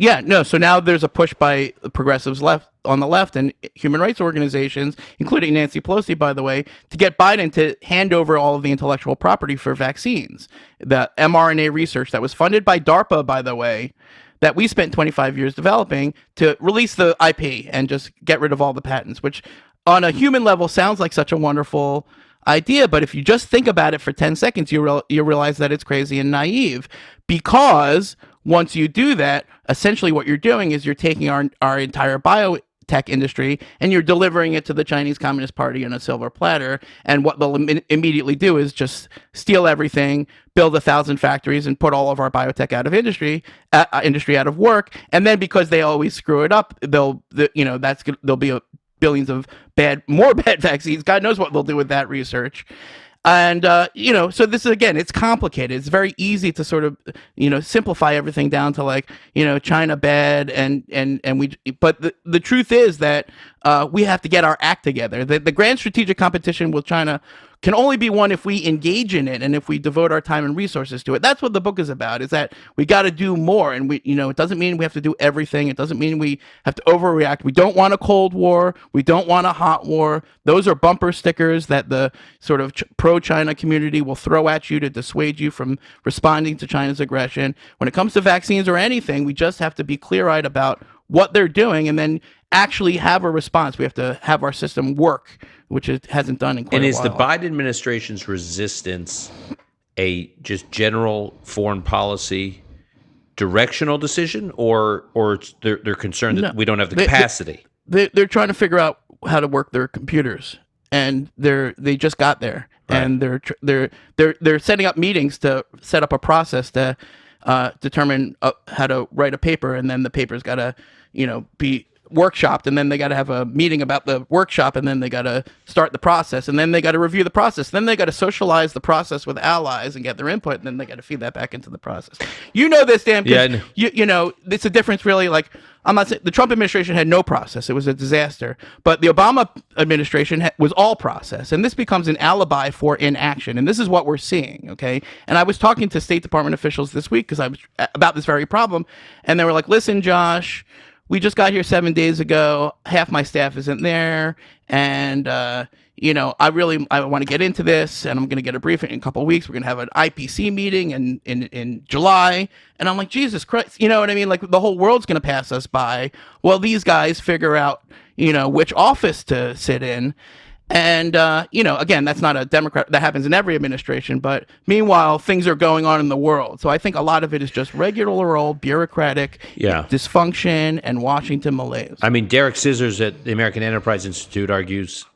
Yeah, no. So now there's a push by progressives on the left and human rights organizations, including Nancy Pelosi, by the way, to get Biden to hand over all of the intellectual property for vaccines. The mRNA research that was funded by DARPA, by the way, that we spent 25 years developing, to release the IP and just get rid of all the patents, which on a human level sounds like such a wonderful idea. But if you just think about it for 10 seconds, you realize that it's crazy and naive, because once you do that, essentially what you're doing is you're taking our entire biotech industry and you're delivering it to the Chinese Communist Party on a silver platter. And what they'll immediately do is just steal everything, build 1,000 factories, and put all of our biotech out of industry out of work. And then because they always screw it up, there'll be billions of more bad vaccines. God knows what they'll do with that research. And, so this is, again, it's complicated. It's very easy to sort of, simplify everything down to China bad. But the truth is that we have to get our act together. The grand strategic competition with China can only be won if we engage in it and if we devote our time and resources to it. That's what the book is about, is that we got to do more. And it doesn't mean we have to do everything. It doesn't mean we have to overreact. We don't want a Cold War. We don't want a hot war. Those are bumper stickers that the sort of pro-China community will throw at you to dissuade you from responding to China's aggression. When it comes to vaccines or anything, we just have to be clear-eyed about what they're doing and then actually have a response. We have to have our system work, which it hasn't done in quite a while. And is the Biden administration's resistance a just general foreign policy directional decision, or they're concerned that we don't have the capacity? They're trying to figure out how to work their computers, and they just got there, right. And they're setting up meetings to set up a process to determine how to write a paper, and then the paper's got to be workshopped, and then they got to have a meeting about the workshop, and then they got to start the process, and then they got to review the process, then they got to socialize the process with allies and get their input, and then they got to feed that back into the process. This, Dan, because it's a difference, really. Like, I'm not saying the Trump administration had no process; it was a disaster. But the Obama administration was all process, and this becomes an alibi for inaction. And this is what we're seeing. Okay, and I was talking to State Department officials this week because I was about this very problem, and they were like, "Listen, Josh, we just got here 7 days ago. Half my staff isn't there. And, I want to get into this, and I'm going to get a briefing in a couple of weeks. We're going to have an IPC meeting in July." And I'm like, Jesus Christ, you know what I mean? Like, the whole world's going to pass us by. Well, these guys figure out, which office to sit in. And, again, that's not a Democrat. That happens in every administration. But meanwhile, things are going on in the world. So I think a lot of it is just regular old bureaucratic dysfunction and Washington malaise. I mean, Derek Scissors at the American Enterprise Institute argues,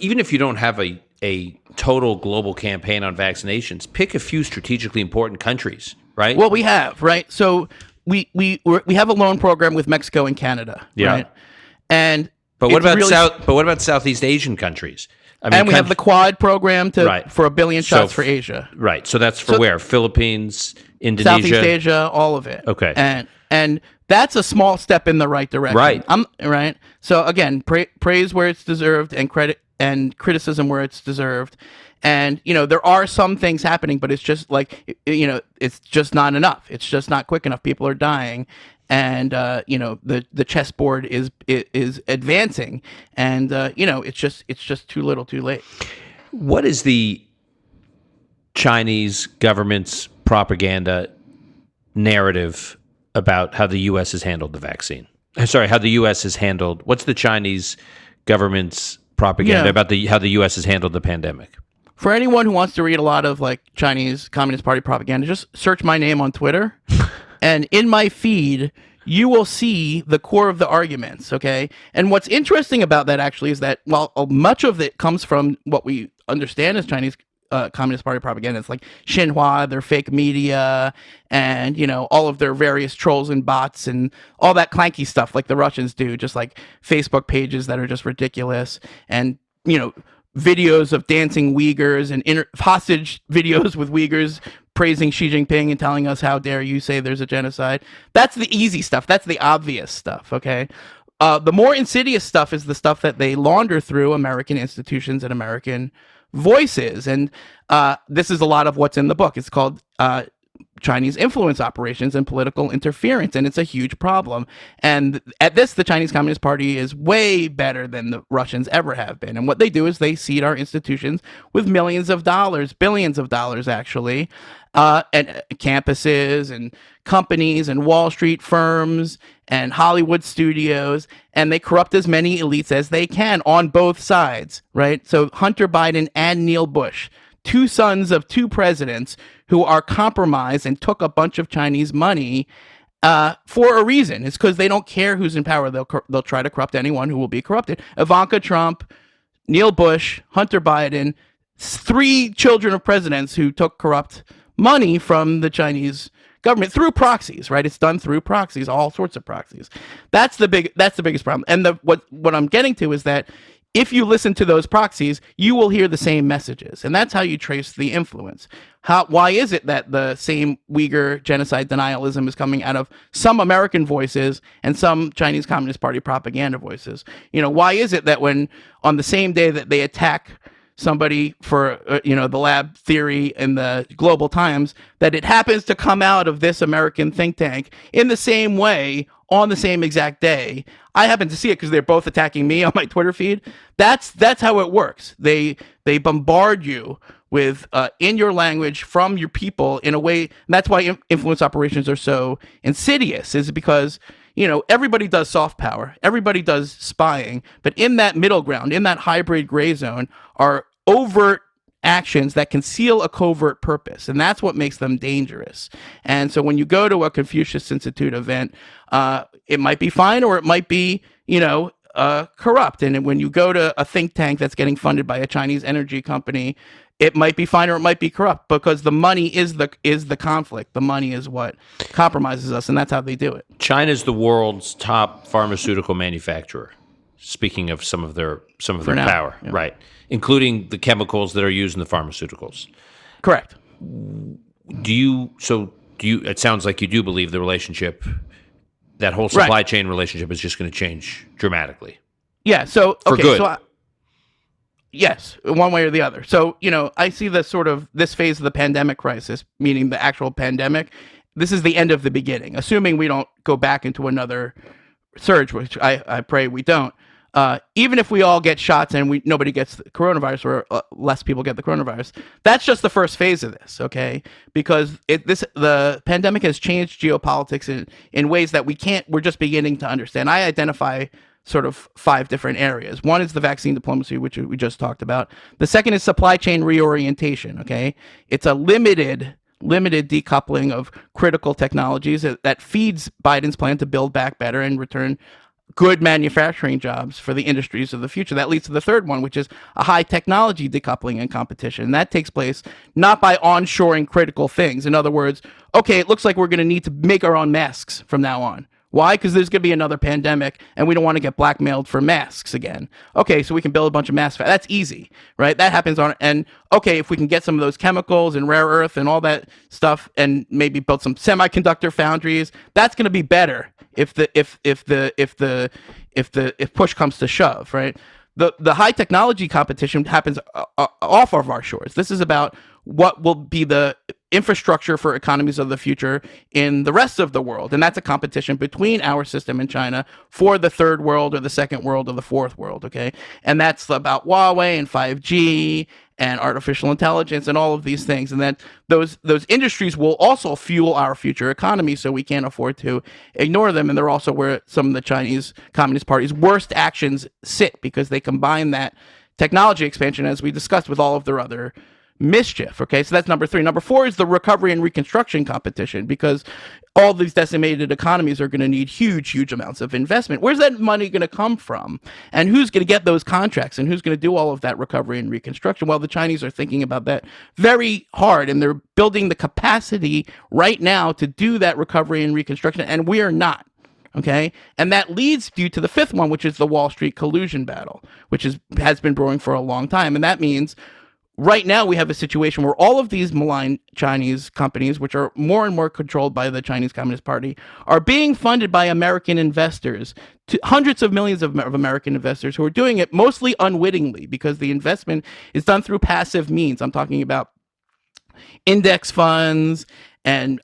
even if you don't have a total global campaign on vaccinations, pick a few strategically important countries right? Well, we have, right? So we have a loan program with Mexico and Canada, Yeah. right? And But what it's about really, But what about Southeast Asian countries? I mean, and we have the Quad program Right. for 1 billion So shots for Asia, right. So that's for where? Philippines, Indonesia, Southeast Asia, all of it. Okay. And that's a small step in the right direction. Right. Right. So again, praise where it's deserved, and credit and criticism where it's deserved. And there are some things happening, but it's just like it's just not enough. It's just not quick enough. People are dying, and the chessboard is advancing, and it's just too little, too late. What is the Chinese government's propaganda narrative about how the U.S. has handled the vaccine? Sorry, how the U.S. has handled. What's the Chinese government's propaganda about how the U.S. has handled the pandemic? For anyone who wants to read a lot of like Chinese Communist Party propaganda, just search my name on Twitter, and in my feed you will see the core of the arguments. Okay, and what's interesting about that actually is that while much of it comes from what we understand as Chinese Communist Party propaganda, it's like Xinhua, their fake media, and all of their various trolls and bots and all that clanky stuff like the Russians do, just like Facebook pages that are just ridiculous, and videos of dancing Uyghurs and hostage videos with Uyghurs praising Xi Jinping and telling us, how dare you say there's a genocide. That's the easy stuff. That's the obvious stuff, okay? The more insidious stuff is the stuff that they launder through American institutions and American voices. And this is a lot of what's in the book. It's called Chinese influence operations and political interference, and it's a huge problem. And at this, the Chinese Communist Party is way better than the Russians ever have been. And what they do is they seed our institutions with millions of dollars, billions of dollars actually, and campuses and companies and Wall Street firms and Hollywood studios, and they corrupt as many elites as they can on both sides, right? So Hunter Biden and Neil Bush, two sons of two presidents who are compromised and took a bunch of Chinese money for a reason. It's because they don't care who's in power. They'll try to corrupt anyone who will be corrupted. Ivanka Trump, Neil Bush, Hunter Biden, 3 children of presidents who took corrupt money from the Chinese government through proxies, right? It's done through proxies, all sorts of proxies. That's the biggest problem. And what I'm getting to is that if you listen to those proxies, you will hear the same messages. And that's how you trace the influence. Why is it that the same Uyghur genocide denialism is coming out of some American voices and some Chinese Communist Party propaganda voices? Why is it that when on the same day that they attack somebody for the lab theory in the Global Times, that it happens to come out of this American think tank in the same way on the same exact day? I happen to see it because they're both attacking me on my Twitter feed. That's how it works. They bombard you with in your language from your people in a way. And that's why influence operations are so insidious, is because everybody does soft power, everybody does spying, but in that middle ground, in that hybrid gray zone, are overt actions that conceal a covert purpose, and that's what makes them dangerous. And so when you go to a Confucius Institute event, it might be fine or it might be corrupt. And when you go to a think tank that's getting funded by a Chinese energy company, it might be fine or it might be corrupt, because the money is the conflict. The money is what compromises us, and that's how they do it. China's the world's top pharmaceutical manufacturer. Speaking of some of their power, yeah. Right, including the chemicals that are used in the pharmaceuticals. Correct. Do you? It sounds like you do believe the relationship, that whole supply chain relationship, is just going to change dramatically. Yeah. So for good. So yes, one way or the other. So, I see this phase of the pandemic crisis, meaning the actual pandemic. This is the end of the beginning, assuming we don't go back into another surge, which I pray we don't. Even if we all get shots and nobody gets the coronavirus, or less people get the coronavirus, that's just the first phase of this, okay? Because the pandemic has changed geopolitics in ways that we're just beginning to understand. I identify sort of 5 different areas. One is the vaccine diplomacy, which we just talked about. The second is supply chain reorientation, okay? It's a limited decoupling of critical technologies that feeds Biden's plan to build back better and return good manufacturing jobs for the industries of the future. That leads to the third one, which is a high technology decoupling and competition. And that takes place not by onshoring critical things. In other words, okay, it looks like we're going to need to make our own masks from now on. Why? Because there's going to be another pandemic, and we don't want to get blackmailed for masks again. Okay, so we can build a bunch of masks. That's easy, right? That happens on, and okay, if we can get some of those chemicals and rare earth and all that stuff, and maybe build some semiconductor foundries, that's going to be better if push comes to shove, right? The high technology competition happens off of our shores. This is about what will be the infrastructure for economies of the future in the rest of the world. And that's a competition between our system and China for the third world or the second world or the fourth world, okay? And that's about Huawei and 5G and artificial intelligence and all of these things. And then those industries will also fuel our future economy, so we can't afford to ignore them. And they're also where some of the Chinese Communist Party's worst actions sit, because they combine that technology expansion, as we discussed, with all of their other mischief. Okay, so that's number 3. Number 4 is the recovery and reconstruction competition, because all these decimated economies are going to need huge amounts of investment. Where's that money going to come from, and who's going to get those contracts, and who's going to do all of that recovery and reconstruction? Well, the Chinese are thinking about that very hard, and they're building the capacity right now to do that recovery and reconstruction, and we are not. Okay, and that leads you to the 5th one, which is the Wall Street collusion battle, which has been brewing for a long time. And that means right now we have a situation where all of these malign Chinese companies, which are more and more controlled by the Chinese Communist Party, are being funded by American investors, to hundreds of millions of American investors, who are doing it mostly unwittingly, because the investment is done through passive means. I'm talking about index funds and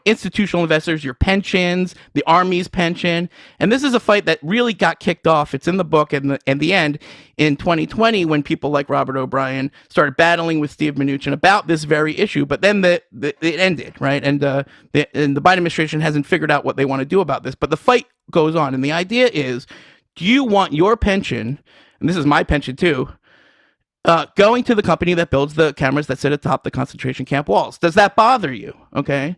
institutional investors, your pensions, the Army's pension. And this is a fight that really got kicked off. It's in the book, and the end in 2020, when people like Robert O'Brien started battling with Steve Mnuchin about this very issue. But then it ended, right? And the Biden administration hasn't figured out what they want to do about this. But the fight goes on, and the idea is, do you want your pension, and this is my pension too, going to the company that builds the cameras that sit atop the concentration camp walls? Does that bother you? Okay.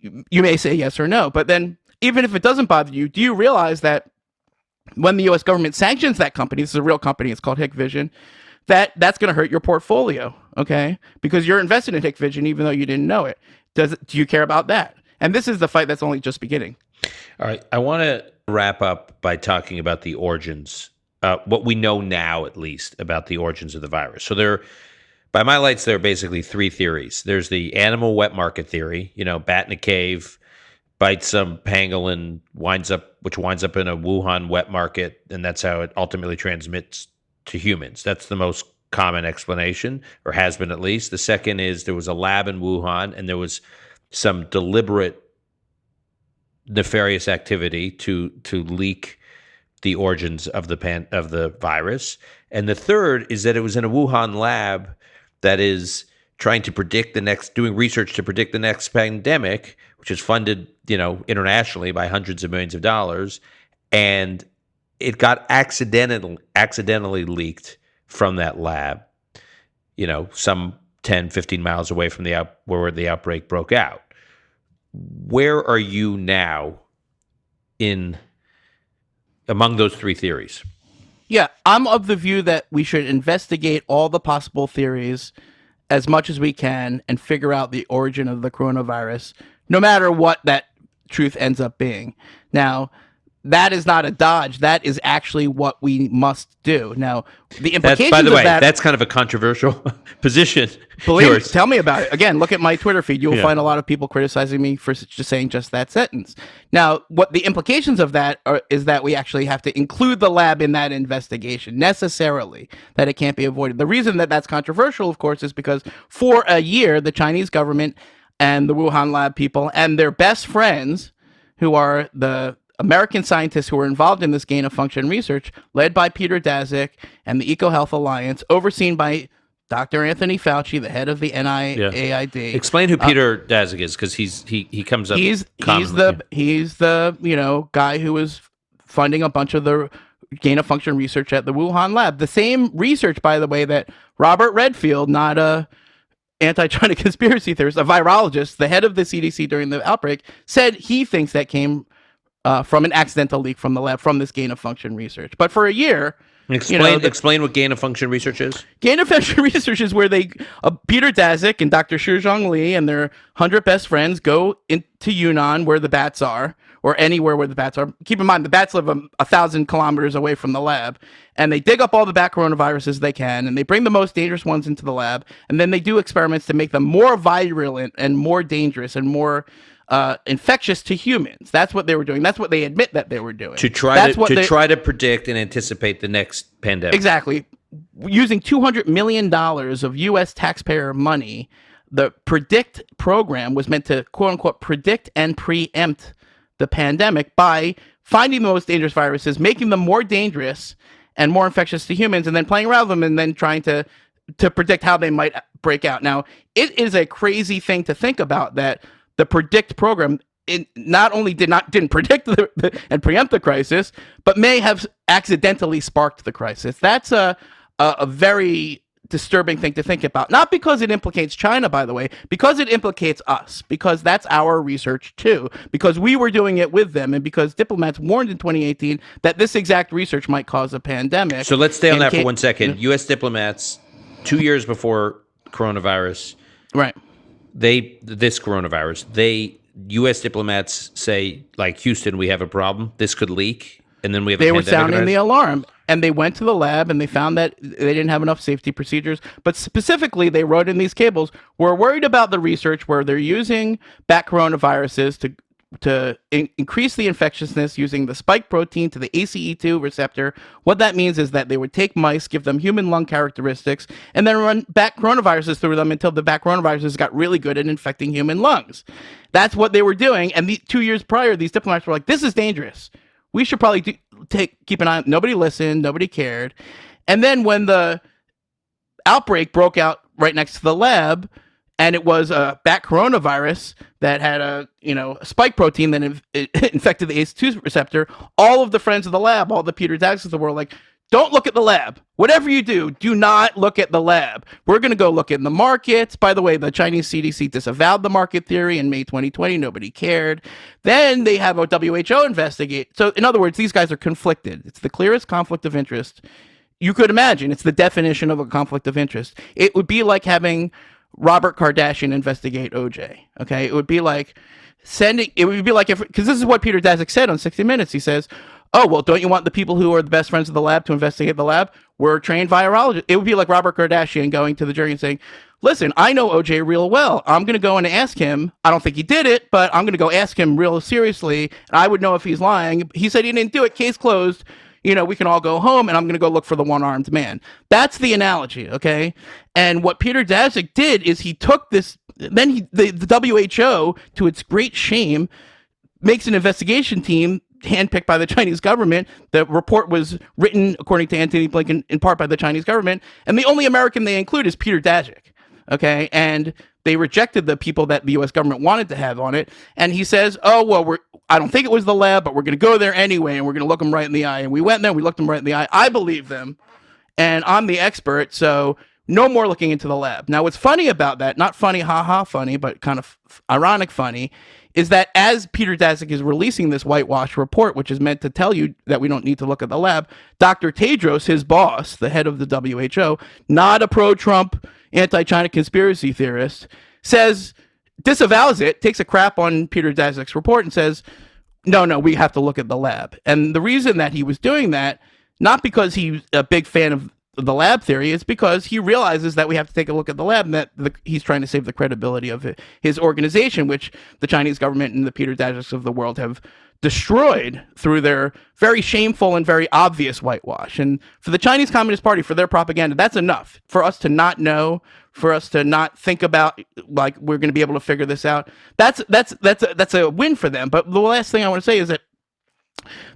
You may say yes or no, but then even if it doesn't bother you, do you realize that when the U.S. government sanctions that company, this is a real company, it's called Hikvision, that's going to hurt your portfolio, okay? Because you're invested in Hikvision even though you didn't know it. Do you care about that? And this is the fight that's only just beginning. All right. I want to wrap up by talking about the origins, what we know now, at least, about the origins of the virus. So by my lights, there are basically 3 theories. There's the animal wet market theory, bat in a cave, bites some pangolin, which winds up in a Wuhan wet market, and that's how it ultimately transmits to humans. That's the most common explanation, or has been at least. The second is there was a lab in Wuhan, and there was some deliberate nefarious activity to leak the origins of the virus. And the third is that it was in a Wuhan lab that is trying to doing research to predict the next pandemic, which is funded, internationally by hundreds of millions of dollars. And it got accidentally leaked from that lab, some 10, 15 miles away from where the outbreak broke out. Where are you now among those 3 theories? Yeah, I'm of the view that we should investigate all the possible theories as much as we can and figure out the origin of the coronavirus, no matter what that truth ends up being. Now, that is not a dodge. That is actually what we must do. Now, the implications by the way, of that, that's kind of a controversial position. Tell me about it. Again, look at my Twitter feed. You will find a lot of people criticizing me for just saying just that sentence. Now, what the implications of that is that we actually have to include the lab in that investigation necessarily, that it can't be avoided. The reason that that's controversial, of course, is because for a year, the Chinese government and the Wuhan lab people and their best friends, who are the American scientists who were involved in this gain-of-function research, led by Peter Daszak and the EcoHealth Alliance, overseen by Dr. Anthony Fauci, the head of the NIAID. Yeah. Explain who Peter Daszak is, because he comes up. He's the guy who was funding a bunch of the gain-of-function research at the Wuhan lab. The same research, by the way, that Robert Redfield, not a anti-China conspiracy theorist, a virologist, the head of the CDC during the outbreak, said he thinks that came from an accidental leak from the lab from this gain of function research. But for a year, Explain what gain of function research is. Gain of function research is where Peter Daszak and Dr. Shizhong Li and their 100 best friends go into Yunnan where the bats are, or anywhere where the bats are. Keep in mind, the bats live 1,000 kilometers away from the lab, and they dig up all the bat coronaviruses they can, and they bring the most dangerous ones into the lab, and then they do experiments to make them more virulent and more dangerous and more infectious to humans. That's what they were doing. That's what they admit that they were doing. To try to predict and anticipate the next pandemic. Exactly. Using $200 million of U.S. taxpayer money, the PREDICT program was meant to, quote unquote, predict and preempt the pandemic by finding the most dangerous viruses, making them more dangerous and more infectious to humans, and then playing around with them and then trying to predict how they might break out. Now, it is a crazy thing to think about that the PREDICT program not only didn't predict and preempt the crisis, but may have accidentally sparked the crisis. That's a very disturbing thing to think about. Not because it implicates China, by the way, because it implicates us, because that's our research too, because we were doing it with them, and because diplomats warned in 2018 that this exact research might cause a pandemic. So let's stay on that for 1 second. U.S. diplomats, 2 years before coronavirus, right? U.S. diplomats say, like, Houston, we have a problem. This could leak, and then we have. They were sounding the alarm, and they went to the lab, and they found that they didn't have enough safety procedures. But specifically, they wrote in these cables, we're worried about the research where they're using bat coronaviruses to increase the infectiousness using the spike protein to the ACE2 receptor. What that means is that they would take mice, give them human lung characteristics, and then run bat coronaviruses through them until the bat coronaviruses got really good at infecting human lungs. That's what they were doing. And 2 years prior, these diplomats were like, this is dangerous. We should probably keep an eye on it. Nobody listened. Nobody cared. And then when the outbreak broke out right next to the lab, and it was a bat coronavirus that had a spike protein that infected the ACE2 receptor, all of the friends of the lab, all the Peter Daszaks of the world, like, don't look at the lab. Whatever you do, do not look at the lab. We're going to go look in the markets. By the way, the Chinese CDC disavowed the market theory in May 2020. Nobody cared. Then they have a WHO investigate. So in other words, these guys are conflicted. It's the clearest conflict of interest you could imagine. It's the definition of a conflict of interest. It would be like having Robert Kardashian investigate OJ. Okay, it would be like because this is what Peter Daszak said on 60 Minutes. He says, "Oh well, don't you want the people who are the best friends of the lab to investigate the lab? We're trained virologists." It would be like Robert Kardashian going to the jury and saying, "Listen, I know OJ real well. I'm going to go and ask him. I don't think he did it, but I'm going to go ask him real seriously, and I would know if he's lying. He said he didn't do it. Case closed. We can all go home, and I'm going to go look for the one-armed man." That's the analogy, okay? And what Peter Daszak did is he took this, then the WHO, to its great shame, makes an investigation team handpicked by the Chinese government. The report was written, according to Antony Blinken, in part by the Chinese government, and the only American they include is Peter Daszak, okay? And they rejected the people that the U.S. government wanted to have on it, and he says, "Oh, well, I don't think it was the lab, but we're going to go there anyway, and we're going to look them right in the eye." And we went there, we looked them right in the eye. I believe them, and I'm the expert, so no more looking into the lab. Now, what's funny about that, not funny, ha-ha funny, but kind of ironic funny, is that as Peter Daszak is releasing this whitewash report, which is meant to tell you that we don't need to look at the lab, Dr. Tedros, his boss, the head of the WHO, not a pro-Trump, anti-China conspiracy theorist, disavows it, takes a crap on Peter Daszak's report and says, no, we have to look at the lab. And the reason that he was doing that, not because he's a big fan of the lab theory, is because he realizes that we have to take a look at the lab and that he's trying to save the credibility of his organization, which the Chinese government and the Peter Daszaks of the world have destroyed through their very shameful and very obvious whitewash. And for the Chinese Communist Party, for their propaganda, that's enough for us to not know, for us to not think about, like, we're going to be able to figure this out. That's a win for them. But the last thing I want to say is that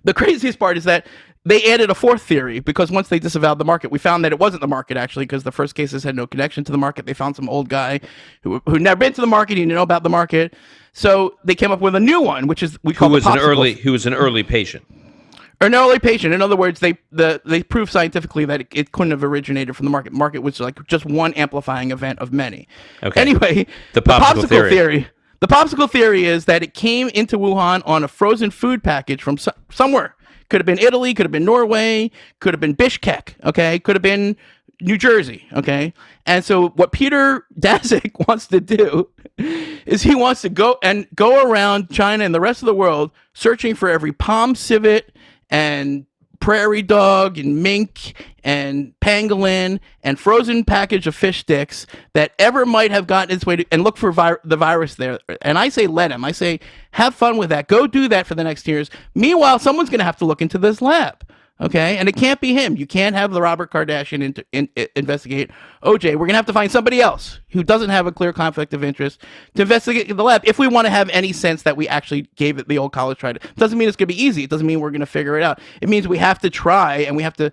the craziest part is that they added a fourth theory, because once they disavowed the market, we found that it wasn't the market, actually, because the first cases had no connection to the market. They found some old guy who'd never been to the market. He didn't know about the market. So they came up with a new one, which is who was an early patient. Or an early patient. In other words, they proved scientifically that it couldn't have originated from the market. The market was like just one amplifying event of many. Okay. Anyway, the popsicle theory. The popsicle theory is that it came into Wuhan on a frozen food package from somewhere. Could have been Italy, could have been Norway, could have been Bishkek, okay? Could have been New Jersey, okay? And so what Peter Daszak wants to do is he wants to go around China and the rest of the world searching for every palm civet and prairie dog and mink and pangolin and frozen package of fish sticks that ever might have gotten its way to, and look for the virus there. And I say, let him. I say, have fun with that. Go do that for the next years. Meanwhile, someone's going to have to look into this lab. Okay, and it can't be him. You can't have the Robert Kardashian investigate OJ. We're going to have to find somebody else who doesn't have a clear conflict of interest to investigate the lab if we want to have any sense that we actually gave it the old college try. It doesn't mean it's going to be easy. It doesn't mean we're going to figure it out. It means we have to try, and we have to,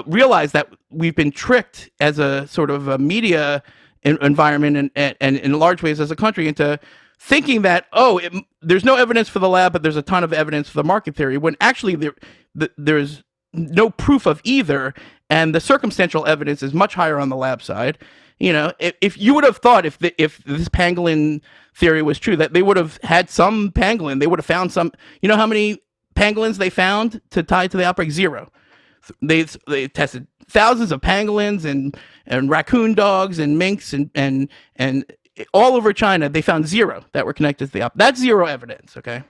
realize that we've been tricked as a sort of a media environment and in large ways as a country into thinking that, there's no evidence for the lab, but there's a ton of evidence for the market theory, when actually there's no proof of either, and the circumstantial evidence is much higher on the lab side. You know, if you would have thought if this pangolin theory was true, that they would have had some pangolin, they would have found some. You know how many pangolins they found to tie to the outbreak? Zero. They tested thousands of pangolins and raccoon dogs and minks and all over China. They found zero that were connected to the outbreak. That's zero evidence. Okay.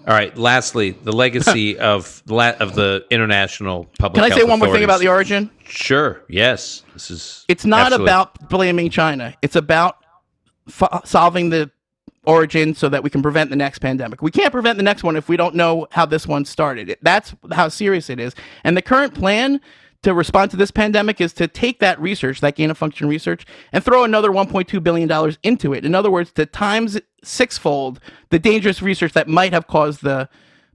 All right. Lastly, the legacy of the international public health Can I say one more thing authorities. about the origin? Sure. Yes. It's not absolutely. about blaming China. It's about solving the origin so that we can prevent the next pandemic. We can't prevent the next one if we don't know how this one started. That's how serious it is. And the current plan to respond to this pandemic is to take that research, that gain of function research, and throw another $1.2 billion into it. In other words, to times sixfold the dangerous research that might have caused the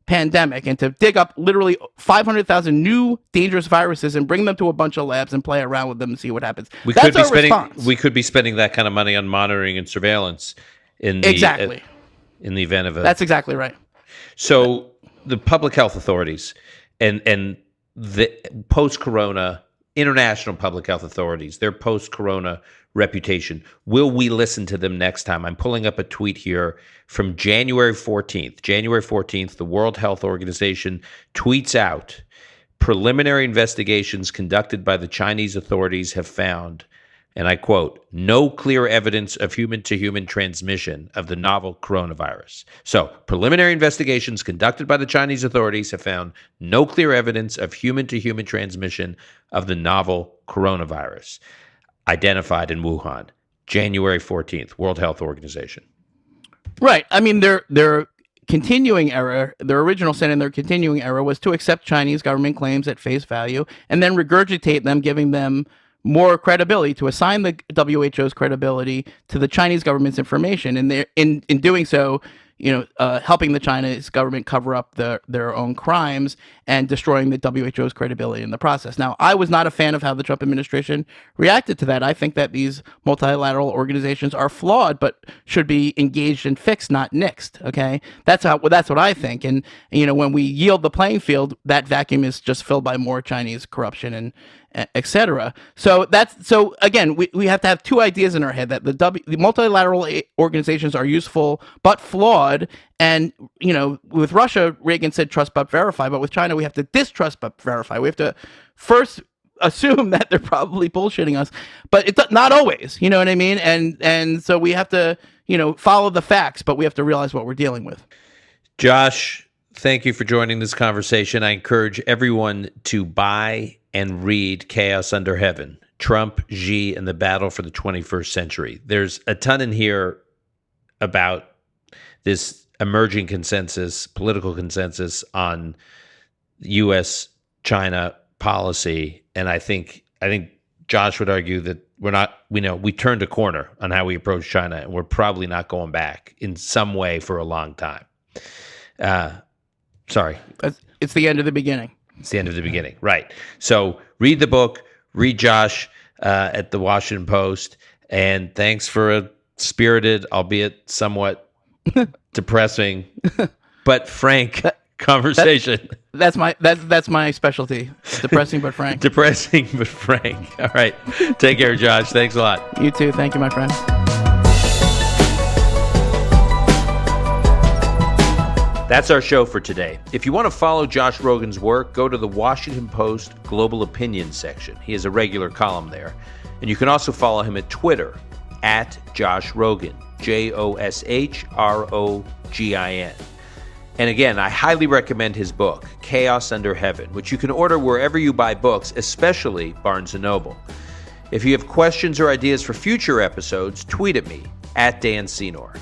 pandemic, and to dig up literally 500,000 new dangerous viruses and bring them to a bunch of labs and play around with them and see what happens. We That's could be our spending response. we could be spending that kind of money on monitoring and surveillance in the in the event of a. That's exactly right. So the public health authorities and the post-corona international public health authorities, their post-corona reputation, will we listen to them next time? I'm pulling up a tweet here from January 14th. January 14th, the World Health Organization tweets out, preliminary investigations conducted by the Chinese authorities have found, and I quote, no clear evidence of human-to-human transmission of the novel coronavirus. So, preliminary investigations conducted by the Chinese authorities have found no clear evidence of human-to-human transmission of the novel coronavirus identified in Wuhan. January 14th, World Health Organization. Right. I mean, their continuing error, their original sin and their continuing error was to accept Chinese government claims at face value and then regurgitate them, giving them more credibility, to assign the WHO's credibility to the Chinese government's information, and in doing so, helping the Chinese government cover up their own crimes and destroying the WHO's credibility in the process. Now, I was not a fan of how the Trump administration reacted to that. I think that these multilateral organizations are flawed, but should be engaged and fixed, not nixed. Okay, that's what I think. And when we yield the playing field, that vacuum is just filled by more Chinese corruption and etc. So again, we have to have two ideas in our head, that the multilateral organizations are useful but flawed. And with Russia, Reagan said trust but verify, but with China we have to distrust but verify. We have to first assume that they're probably bullshitting us, but it's not always. You know what I mean? And so we have to follow the facts, but we have to realize what we're dealing with. Josh, thank you for joining this conversation. I encourage everyone to buy and read Chaos Under Heaven, Trump, Xi, and the Battle for the 21st Century. There's a ton in here about this emerging consensus, political consensus on U.S.-China policy. And I think Josh would argue that we turned a corner on how we approach China, and we're probably not going back in some way for a long time. Sorry. It's the end of the beginning. It's the end of the beginning. Right. So read the book, read Josh at the Washington Post, and thanks for a spirited, albeit somewhat depressing, but frank conversation. That's my specialty. Depressing but frank. Depressing but frank. All right. Take care, Josh. Thanks a lot. You too. Thank you, my friend. That's our show for today. If you want to follow Josh Rogin's work, go to the Washington Post Global Opinion section. He has a regular column there. And you can also follow him at Twitter, at Josh Rogin, JoshRogin. And again, I highly recommend his book, Chaos Under Heaven, which you can order wherever you buy books, especially Barnes & Noble. If you have questions or ideas for future episodes, tweet at me, at Dan Senor.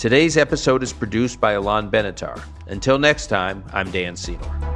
Today's episode is produced by Alon Benatar. Until next time, I'm Dan Senor.